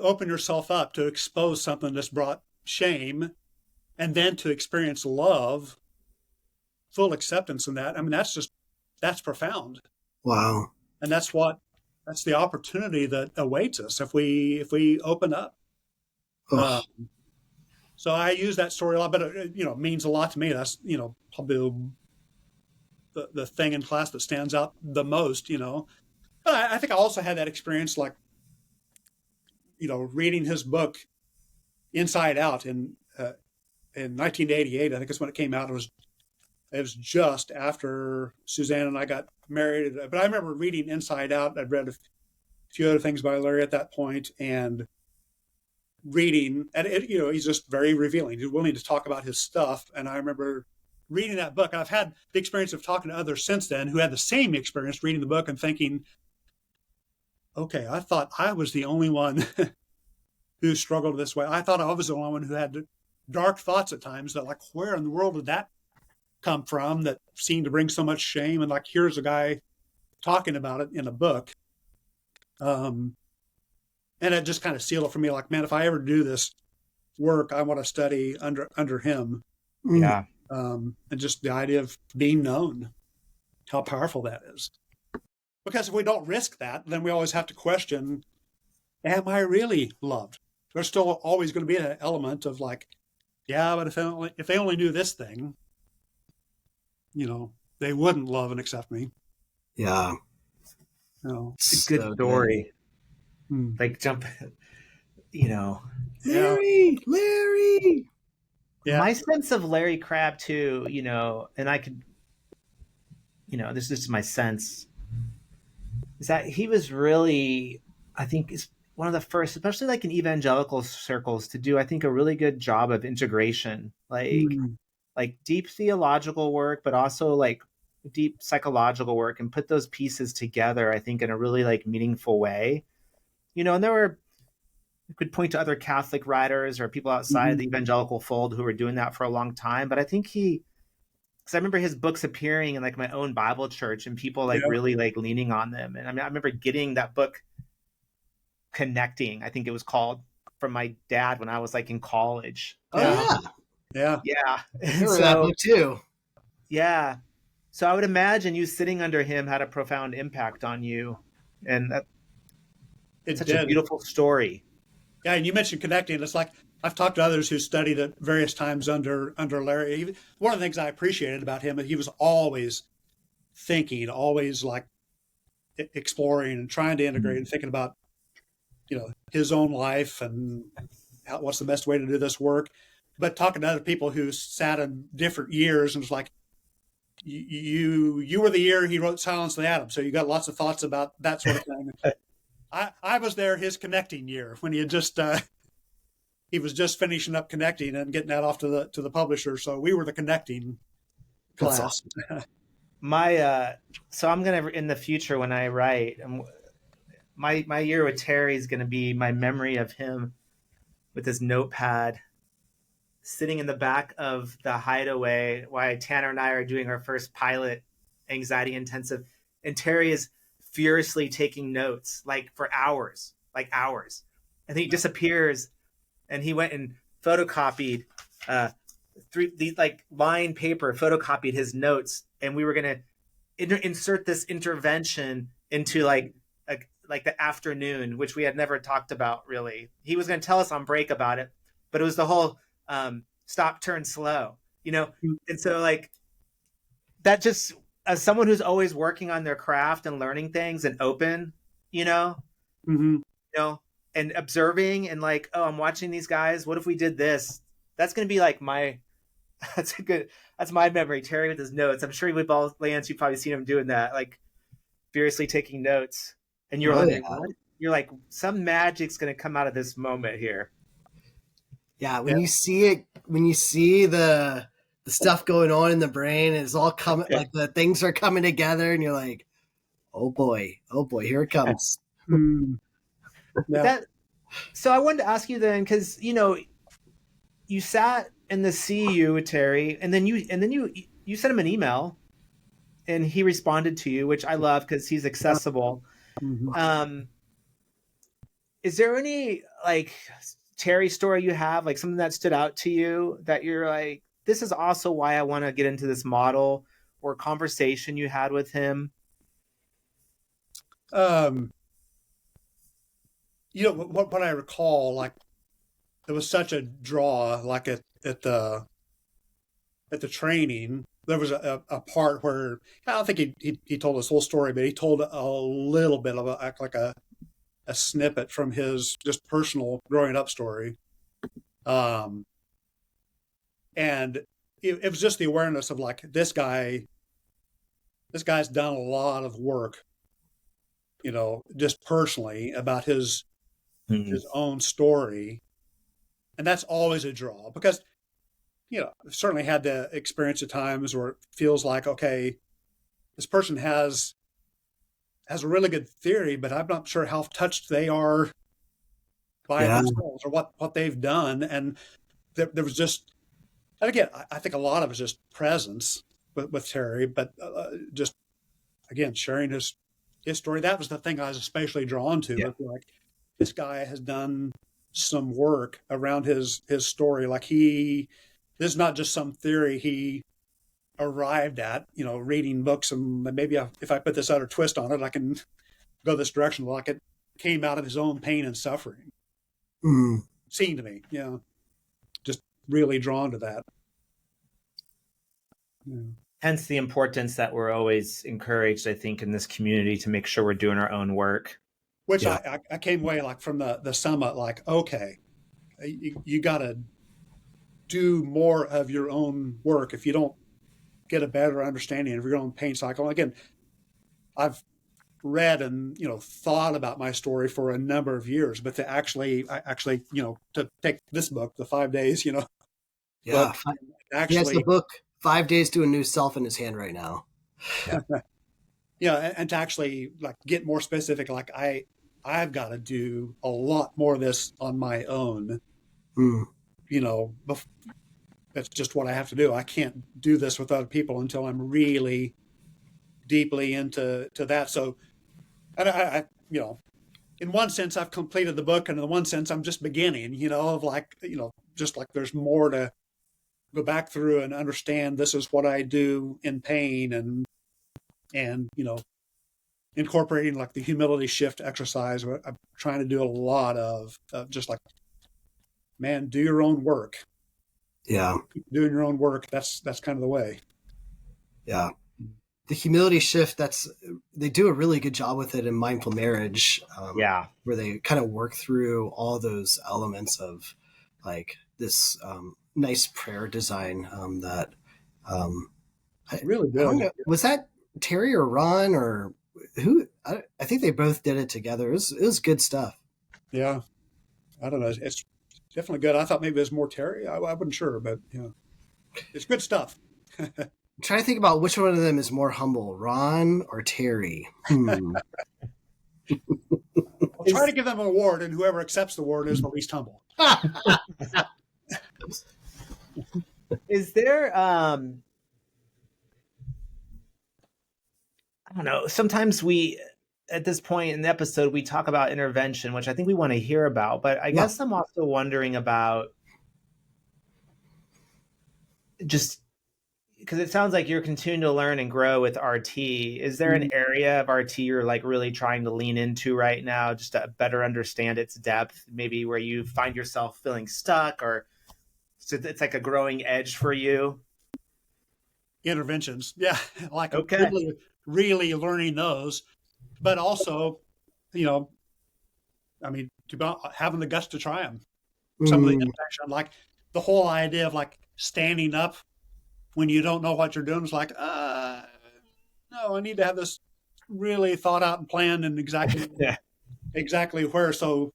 open yourself up, to expose something that's brought shame, and then to experience love, full acceptance in that. I mean, that's profound. Wow. And that's the opportunity that awaits us if we open up. So I use that story a lot, but it means a lot to me. That's, probably the thing in class that stands out the most, But I think I also had that experience, like, reading his book Inside Out in 1988. I think is when it came out. It was just after Suzanne and I got married. But I remember reading Inside Out. I'd read a few other things by Larry at that point, and reading, and he's just very revealing. He's willing to talk about his stuff. And I remember reading that book. I've had the experience of talking to others since then who had the same experience reading the book and thinking, okay, I thought I was the only one who struggled this way. I thought I was the only one who had dark thoughts at times that, like, where in the world did that come from that seemed to bring so much shame? And, like, here's a guy talking about it in a book. And it just kind of sealed it for me. Like, man, if I ever do this work, I want to study under him. Yeah. And just the idea of being known, how powerful that is. Because if we don't risk that, then we always have to question, am I really loved? There's still always going to be an element of, like, yeah, but if they only knew this thing, they wouldn't love and accept me. Yeah. It's a good story. Good. Like, jump, Larry. Yeah. My sense of Larry Crabb too, and I could, this is my sense, is that he was really, I think, is one of the first, especially like in evangelical circles, to do, I think, a really good job of integration, like deep theological work, but also like deep psychological work, and put those pieces together, I think, in a really like meaningful way. And you could point to other Catholic writers or people outside the evangelical fold who were doing that for a long time. But I think because I remember his books appearing in like my own Bible church and people like really like leaning on them. And I mean, I remember getting that book, Connecting, I think it was called, from my dad when I was like in college. Yeah. Yeah. I remember that book too. Yeah. So I would imagine you sitting under him had a profound impact on you. And it's such a beautiful story. Yeah, and you mentioned Connecting. It's like, I've talked to others who studied at various times under Larry. One of the things I appreciated about him is he was always thinking, always like exploring and trying to integrate and thinking about, his own life and what's the best way to do this work. But talking to other people who sat in different years, and it's like, you were the year he wrote Silence of the Atom, so you got lots of thoughts about that sort of thing. I was there his Connecting year when he had just he was just finishing up Connecting and getting that off to the publisher. So we were the Connecting class. That's awesome. So I'm gonna, in the future when I write, my year with Terry is gonna be my memory of him with his notepad, sitting in the back of the Hideaway while Tanner and I are doing our first pilot anxiety intensive, and Terry is furiously taking notes, like for hours, and then he disappears, and he went and photocopied these like line paper, photocopied his notes, and we were gonna insert this intervention into like the afternoon, which we had never talked about really. He was gonna tell us on break about it, but it was the whole stop, turn, slow, and so like that, just as someone who's always working on their craft and learning things and open, and observing and like, oh, I'm watching these guys. What if we did this? That's going to be like that's my memory. Terry with his notes. I'm sure we've all, Lance, you've probably seen him doing that, like furiously taking notes. And you're you're like, some magic's going to come out of this moment here. Yeah. When you see it, when you see the stuff going on in the brain, and it's all coming, like the things are coming together, and you're like, oh boy, here it comes. So I wanted to ask you then, because you sat in the CU with Terry, and then you sent him an email, and he responded to you, which I love because he's accessible. Mm-hmm. Is there any like Terry story you have, like something that stood out to you that you're like, this is also why I want to get into this model, or conversation you had with him? What I recall, like there was such a draw, like at the training. There was a part where I don't think he told his whole story, but he told a little bit of a snippet from his just personal growing up story. And it was just the awareness of like this guy's done a lot of work, just personally about his own story. And that's always a draw because, I've certainly had the experience at times where it feels like, okay, this person has a really good theory, but I'm not sure how touched they are by themselves or what they've done. And there was just, and again, I think a lot of it's just presence with Terry, but just again sharing his story. That was the thing I was especially drawn to. Yeah. Like this guy has done some work around his story. Like this is not just some theory he arrived at, reading books and maybe if I put this other twist on it, I can go this direction. Like it came out of his own pain and suffering. Seemed to me, just really drawn to that. Yeah. Hence the importance that we're always encouraged, I think, in this community to make sure we're doing our own work. Which I came away like from the summit, like, okay, you got to do more of your own work if you don't get a better understanding of your own pain cycle. Again, I've read and thought about my story for a number of years, but to actually to take this book, the 5 days, Yeah, actually, he has the book 5 Days to a New Self in his hand right now. And to actually like get more specific, like I've got to do a lot more of this on my own. That's just what I have to do. I can't do this with other people until I'm really deeply into that. So, and I in one sense, I've completed the book, and in one sense, I'm just beginning. Of like, just like there's more to go back through and understand. This is what I do in pain, and incorporating like the humility shift exercise. I'm trying to do a lot of just like, man, do your own work. Yeah, Keep doing your own work. That's kind of the way. Yeah. The humility shift, they do a really good job with it in Mindful Marriage. Where they kind of work through all those elements of like this nice prayer design that really good. Was that Terry or Ron or who? I think they both did it together. It was good stuff. Yeah. I don't know. It's definitely good. I thought maybe it was more Terry. I wasn't sure, but it's good stuff. I'm trying to think about which one of them is more humble, Ron or Terry. I'll try to give them an award, and whoever accepts the award is the least humble. Is there I don't know, sometimes at this point in the episode we talk about intervention, which I think we want to hear about, but I guess I'm also wondering about, just because it sounds like you're continuing to learn and grow with RT. Is there an area of RT you're like really trying to lean into right now just to better understand its depth, maybe where you find yourself feeling stuck, or so it's like a growing edge for you? Interventions. Yeah. Like okay. really learning those, but also, having the guts to try them. Some of the intervention, like the whole idea of like standing up when you don't know what you're doing is like, no, I need to have this really thought out and planned and exactly where. So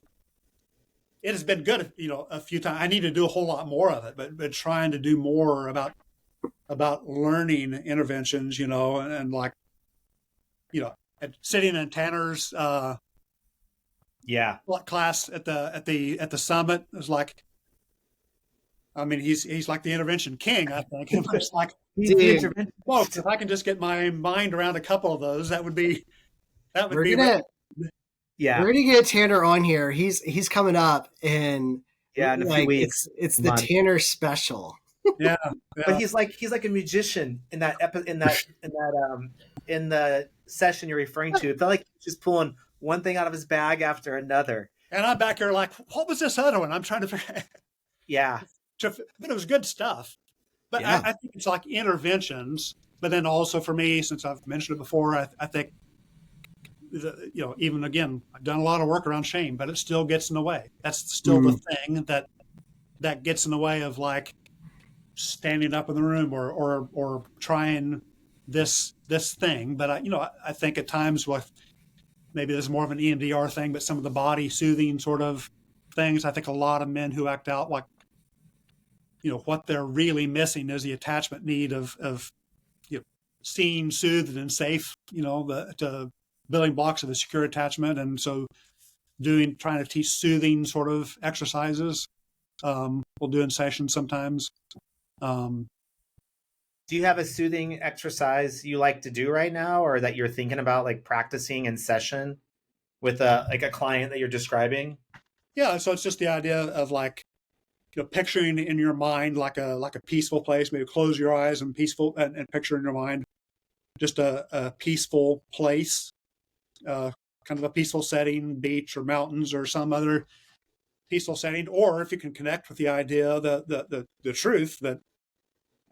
it has been good, a few times. I need to do a whole lot more of it, but trying to do more about learning interventions, and like, sitting in Tanner's class at the summit is like, I mean, he's like the intervention king, I think. It's like, He's the intervention. folks, if I can just get my mind around a couple of those, that would be We're gonna get Tanner on here. He's coming up in in a few weeks. It's the Tanner special. Yeah. But he's like a musician in the session you're referring to. It felt like he's just pulling one thing out of his bag after another. And I'm back here like, what was this other one? I'm trying to figure. Yeah. But it was good stuff. But yeah. I think it's like interventions. But then also for me, since I've mentioned it before, I think, even again, I've done a lot of work around shame, but it still gets in the way. That's still the thing that gets in the way of like standing up in the room or trying this thing. But I think at times with maybe there's more of an EMDR thing, but some of the body soothing sort of things, I think a lot of men who act out like, what they're really missing is the attachment need of seen, soothed, and safe, the building blocks of a secure attachment. And so trying to teach soothing sort of exercises. We'll do in sessions sometimes. Do you have a soothing exercise you like to do right now, or that you're thinking about like practicing in session with a client that you're describing? Yeah. So it's just the idea of like, picturing in your mind like a peaceful place. Maybe close your eyes and and picture in your mind just a peaceful place, kind of a peaceful setting, beach or mountains or some other peaceful setting. Or if you can connect with the idea, the truth that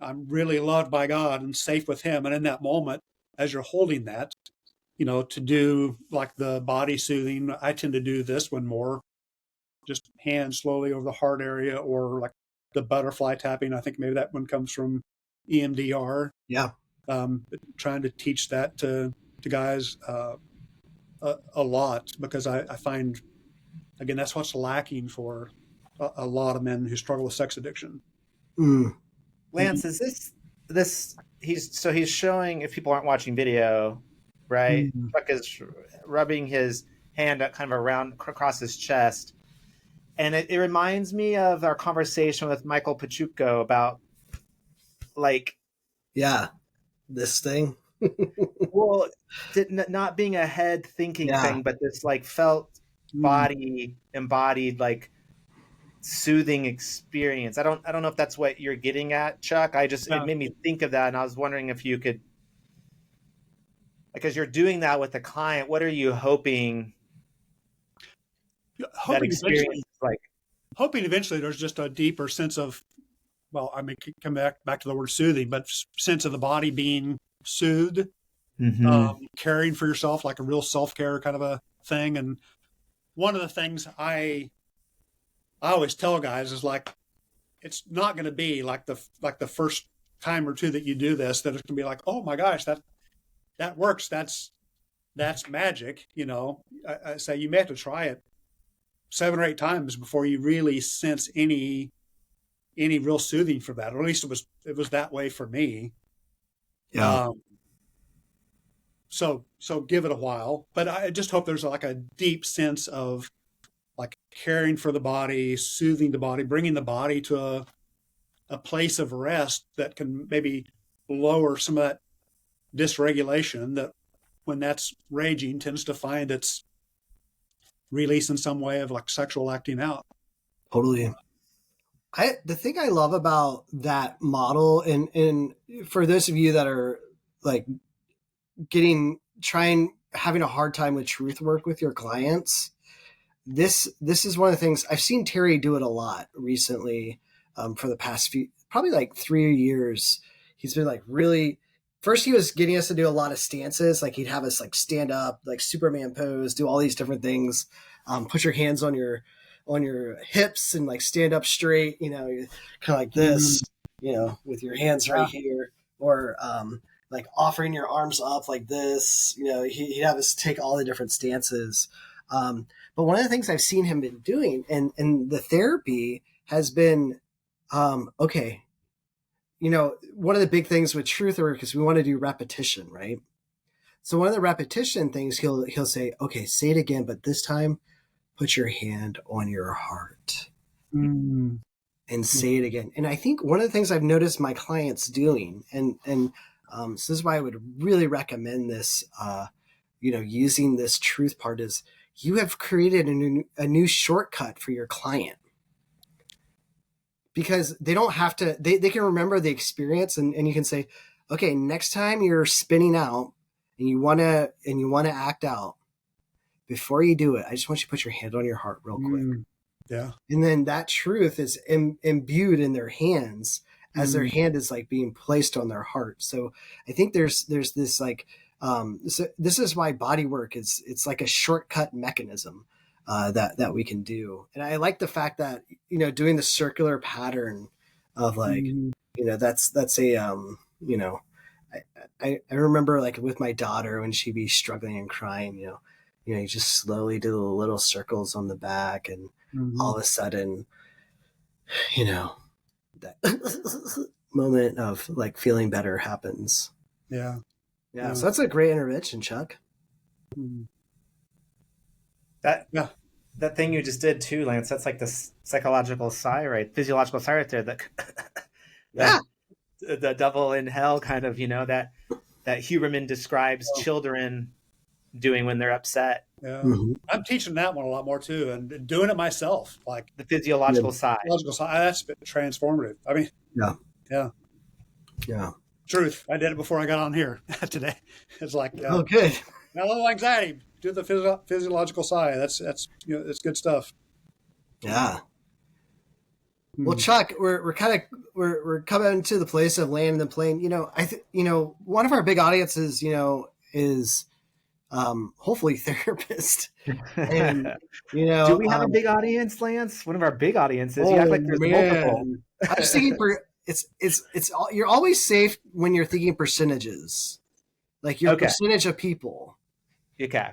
I'm really loved by God and safe with Him, and in that moment, as you're holding that, to do like the body soothing. I tend to do this one more. Just hands slowly over the heart area, or like the butterfly tapping. I think maybe that one comes from EMDR. Yeah. Trying to teach that to guys a lot, because I find, again, that's what's lacking for a lot of men who struggle with sex addiction. Lance, is this he's showing, if people aren't watching video, right? Chuck is rubbing his hand kind of around across his chest. And it reminds me of our conversation with Michael Pachuco about this thing. Well, not being a head thinking thing, but this like felt body embodied like soothing experience. I don't know if that's what you're getting at, Chuck. It made me think of that, and I was wondering if you could, because you're doing that with the client, what are you hoping that experience is like? Hoping eventually there's just a deeper sense of, come back to the word soothing, but sense of the body being soothed, caring for yourself, like a real self-care kind of a thing. And one of the things I always tell guys is like, it's not going to be like the first time or two that you do this, that it's going to be like, oh my gosh, that works. That's magic. I say you may have to try it 7 or 8 times before you really sense any real soothing for that. Or at least it was that way for me. Yeah. So give it a while, but I just hope there's like a deep sense of like caring for the body, soothing the body, bringing the body to a place of rest that can maybe lower some of that dysregulation that, when that's raging, tends to find its release in some way of like sexual acting out. Totally. The thing I love about that model, and for those of you that are like having a hard time with truth work with your clients, this is one of the things I've seen Terry do it a lot recently, for the past probably like 3 years. He's been like really, first he was getting us to do a lot of stances. Like he'd have us like stand up, like Superman pose, do all these different things. Put your hands on your hips and like stand up straight, kind of like this, with your hands right here, or like offering your arms up like this. He'd have us take all the different stances. But one of the things I've seen him been doing, and the therapy has been, okay, one of the big things with truth work is we want to do repetition, right? So one of the repetition things he'll say, okay, say it again, but this time put your hand on your heart. and say it again. And I think one of the things I've noticed my clients doing, and so this is why I would really recommend this, using this truth part, is you have created a new shortcut for your client, because they don't have to, they can remember the experience, and you can say, okay, next time you're spinning out and you want to act out, before you do it, I just want you to put your hand on your heart real quick. Yeah. And then that truth is imbued in their hands as their hand is like being placed on their heart. So I think there's this like, so this is why body work it's like a shortcut mechanism that we can do. And I like the fact that, doing the circular pattern of like, that's a, I remember like with my daughter when she'd be struggling and crying, you just slowly do the little circles on the back, and all of a sudden, that moment of like feeling better happens. Yeah. So that's a great intervention, Chuck. That thing you just did too, Lance, that's like the psychological sigh, right? Physiological sigh right there. The devil in hell kind of, that Huberman describes children doing when they're upset. Yeah. I'm teaching that one a lot more too, and doing it myself, like the physiological sigh. That's been transformative. I mean, yeah. Truth. I did it before I got on here today. It's like, good. Hello, anxiety. Do the physiological sigh. That's it's good stuff. Yeah. Well, Chuck, we're coming to the place of landing the plane. One of our big audiences, is hopefully therapist. And do we have a big audience, Lance? One of our big audiences. You act like there's multiple. I'm just thinking you're always safe when you're thinking percentages, like your percentage of people. Okay.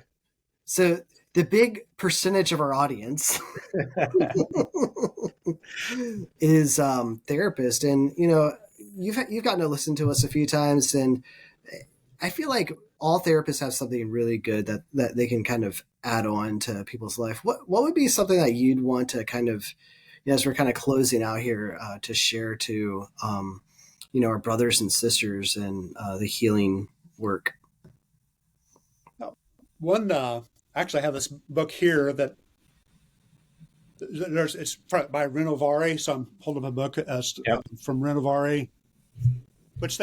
So the big percentage of our audience is therapist, and you've gotten to listen to us a few times, and I feel like all therapists have something really good that they can kind of add on to people's life. What would be something that you'd want to kind of, as we're kind of closing out here, to share to our brothers and sisters in the healing work? One, actually, I have this book here that it's by Renovare, so I'm holding my book from Renovare, which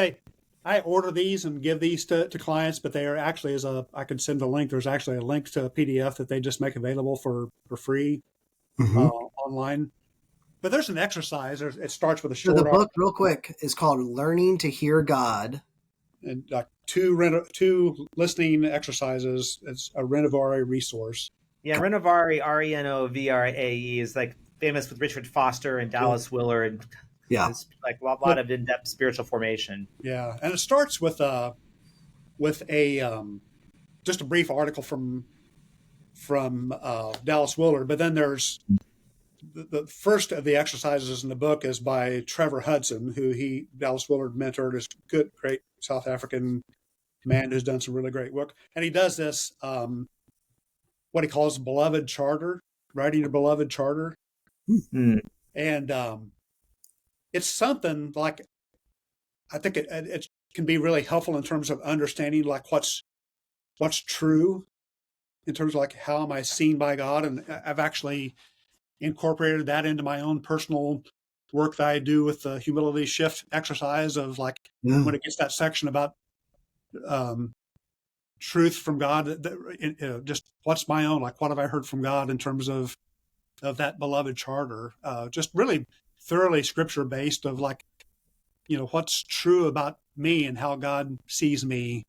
I order these and give these to clients, but they are actually, I can send a link. There's actually a link to a PDF that they just make available for free online. But there's an exercise. It starts with a short. So the book, real quick, is called "Learning to Hear God," and two listening exercises. It's a Renovare resource. Yeah, Renovare, Renovare is like famous with Richard Foster and Dallas Willard. Yeah, it's like a lot of in-depth spiritual formation. Yeah, and it starts with a just a brief article from Dallas Willard, but then there's the first of the exercises in the book is by Trevor Hudson, who Dallas Willard mentored, is great South African man who's done some really great work, and he does this what he calls beloved charter, writing a beloved charter, and it's something like, I think it can be really helpful in terms of understanding like what's true, in terms of like how am I seen by God, and I've actually incorporated that into my own personal work that I do with the humility shift exercise of like when it gets that section about truth from God, just what's my own, like what have I heard from God in terms of that beloved charter, just really thoroughly scripture based of like, what's true about me and how God sees me.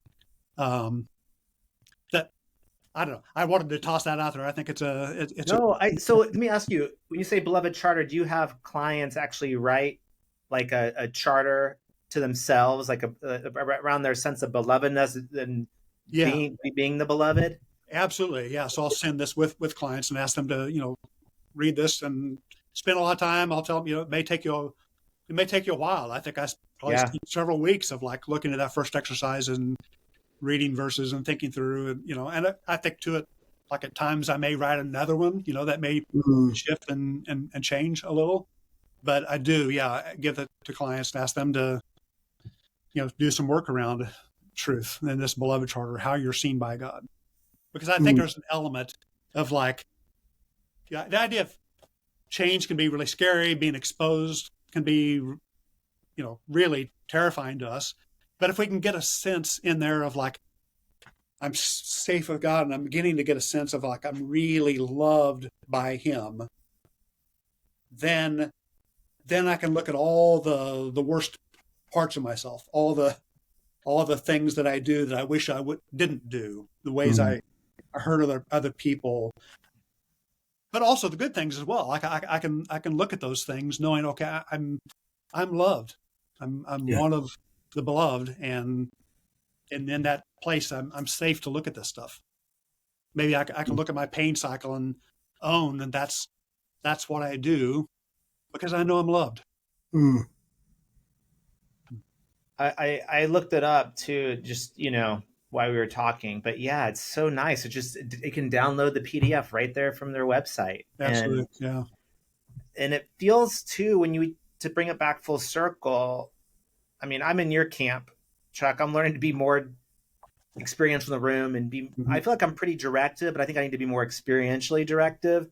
That I don't know. I wanted to toss that out there. I think so let me ask you, when you say beloved charter, do you have clients actually write like a charter to themselves, like around their sense of belovedness and being the beloved? Absolutely. Yeah. So I'll send this with clients and ask them to, read this and spend a lot of time. I'll tell them, it may take you a while. I think I probably spent several weeks of like looking at that first exercise and reading verses and thinking through, and and I think to it, like at times I may write another one, that may shift and change a little. But I do, yeah, give it to clients and ask them to, do some work around truth in this beloved charter, how you're seen by God. Because I think there's an element of like, the idea of change can be really scary. Being exposed can be, really terrifying to us. But if we can get a sense in there of like, I'm safe with God, and I'm beginning to get a sense of like, I'm really loved by him, then I can look at all the worst parts of myself, all the things that I do that I wish I didn't do, the ways I hurt other people, but also the good things as well. Like I can look at those things knowing, okay, I'm loved. I'm one of the beloved, and in that place, I'm safe to look at this stuff. Maybe I can look at my pain cycle and own that that's what I do because I know I'm loved. I looked it up too, just, while we were talking, but yeah, it's so nice. It can download the PDF right there from their website. Absolutely. And it feels too, to bring it back full circle. I mean, I'm in your camp, Chuck. I'm learning to be more experiential in the room and I feel like I'm pretty directive, but I think I need to be more experientially directive.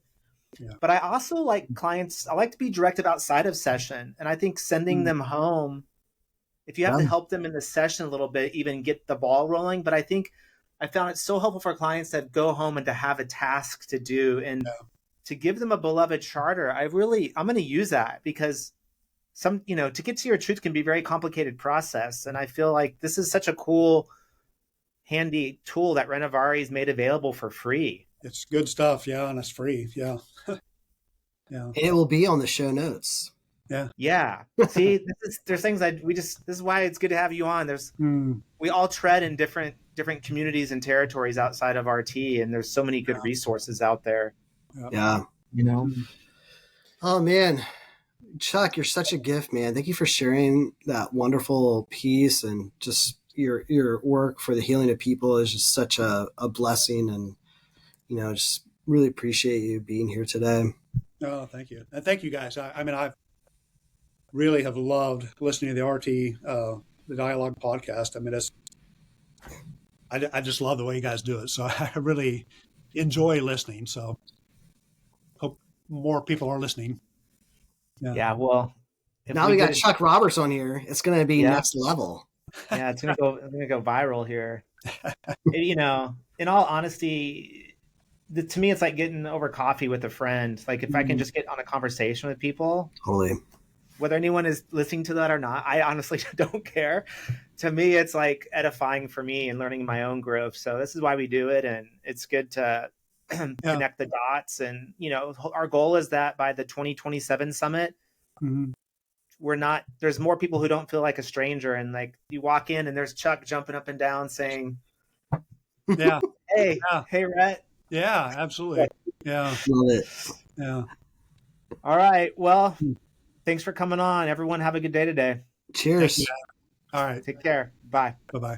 Yeah. But I also like clients, I like to be directive outside of session. And I think sending them home, if you have to help them in the session a little bit, even get the ball rolling. But I think I found it so helpful for clients that go home and to have a task to do and to give them a beloved charter. I'm going to use that because to get to your truth can be a very complicated process. And I feel like this is such a cool, handy tool that Renovare has made available for free. It's good stuff. Yeah. And it's free. Yeah. Yeah. And it will be on the show notes. Yeah. Yeah. See, there's things this is why it's good to have you on. We all tread in different communities and territories outside of RT, and there's so many good resources out there. Yeah. Oh man, Chuck, you're such a gift, man. Thank you for sharing that wonderful piece, and just your work for the healing of people is just such a blessing, and just really appreciate you being here today. Oh, thank you. And thank you guys. I mean, I really have loved listening to the RT, the Dialogue podcast. I mean, I just love the way you guys do it. So I really enjoy listening. So hope more people are listening. Yeah. Well, now we got Chuck Roberts on here. It's going to be next level. Yeah. It's going to go viral here. In all honesty, to me, it's like getting over coffee with a friend. Like if I can just get on a conversation with people, totally. Whether anyone is listening to that or not, I honestly don't care. To me, it's like edifying for me and learning my own growth. So this is why we do it. And it's good to connect the dots. And, our goal is that by the 2027 summit, there's more people who don't feel like a stranger. And like you walk in and there's Chuck jumping up and down saying, hey, Rhett. Yeah, absolutely. Yeah. Love it. Yeah. All right. Well, thanks for coming on. Everyone have a good day today. Cheers. All right. Take care. Bye. Bye-bye.